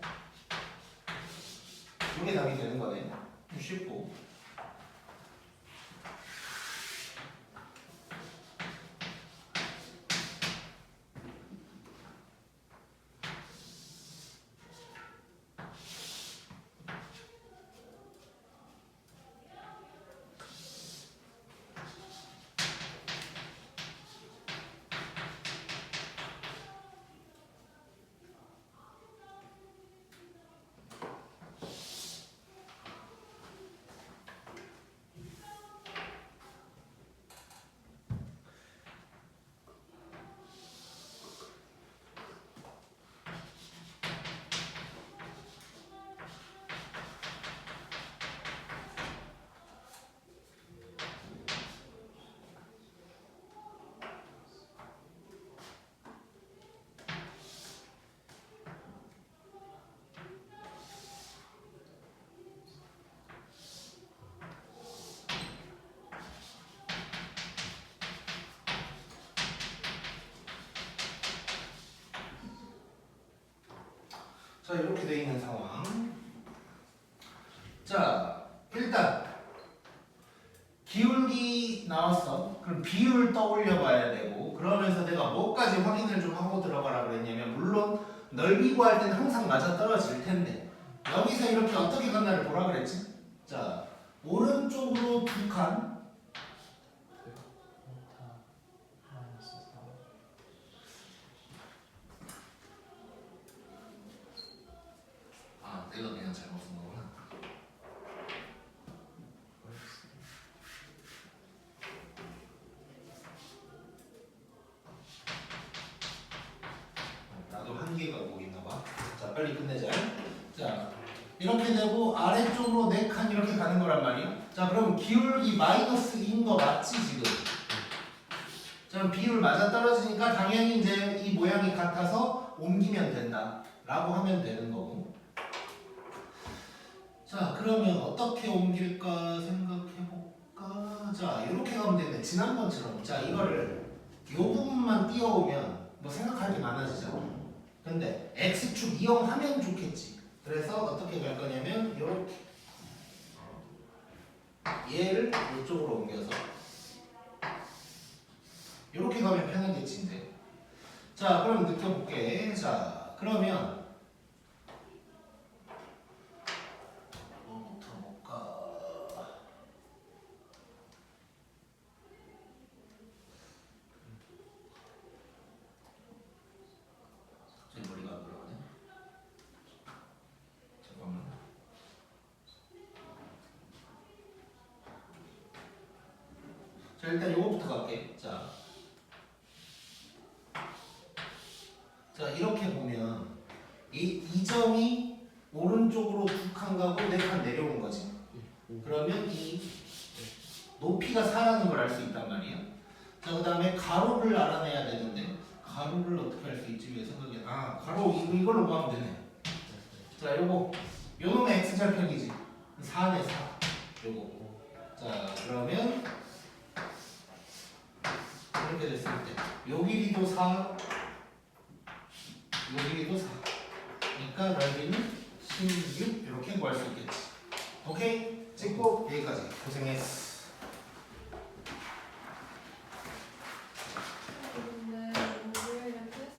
이게 답이 되는 거네. 쉽고. 자 이렇게 돼 있는 상황. 자 일단 기울기 나왔어. 그럼 비율 떠올려 봐야 되고, 그러면서 내가 뭐까지 확인을 좀 하고 들어가라 그랬냐면, 물론 넓이 구할 때는 항상 맞아 떨어질 텐데 여기서 이렇게 어떻게 갔나를 보라 그랬지. 자 오른쪽으로 2칸, 내가 그냥 잘못 쓴 거구나. 나도 한계가 오고 있나 봐. 자 빨리 끝내자. 자 이렇게 되고 아래쪽으로 4칸 이렇게 가는 거란 말이야. 자 그럼 기울기 마이너스인 거 맞지 지금? 자 비율 맞아 떨어지니까 당연히 이제 이 모양이 같아서 옮기면 된다 라고 하면 되는 거고. 자 그러면 어떻게 옮길까 생각해볼까. 자 이렇게 가면 되네. 지난번처럼. 자 이거를 요 부분만 띄워오면 뭐 생각할 게 많아지잖아. 근데 x축 이용하면 좋겠지. 그래서 어떻게 갈 거냐면 요렇게 얘를 이쪽으로 옮겨서 이렇게 가면 편하겠지 이제. 자 그럼 느껴볼게. 자 그러면 뭐부터 볼까. 갑자기 머리가 안 돌아가네. 잠깐만. 자 일단 요거부터 갈게. 자 이렇게 보면 이 점이 오른쪽으로 두 칸 가고 네 칸 내려온 거지. 그러면 이 높이가 4라는 걸 알 수 있단 말이야. 자 그 다음에 가로를 알아내야 되는데 가로를 어떻게 할 수 있지? 왜 생각이 가로 이걸로 구하면 되네. 자 요거 요놈의 x절편이지. 4네 4 요거. 자 그러면 이렇게 됐을 때 요 길이도 4 요 길이도 4. 그러니까 넓이는 16 이렇게 구할 수 있겠지. 오케이? 찍고 여기까지. 고생했어.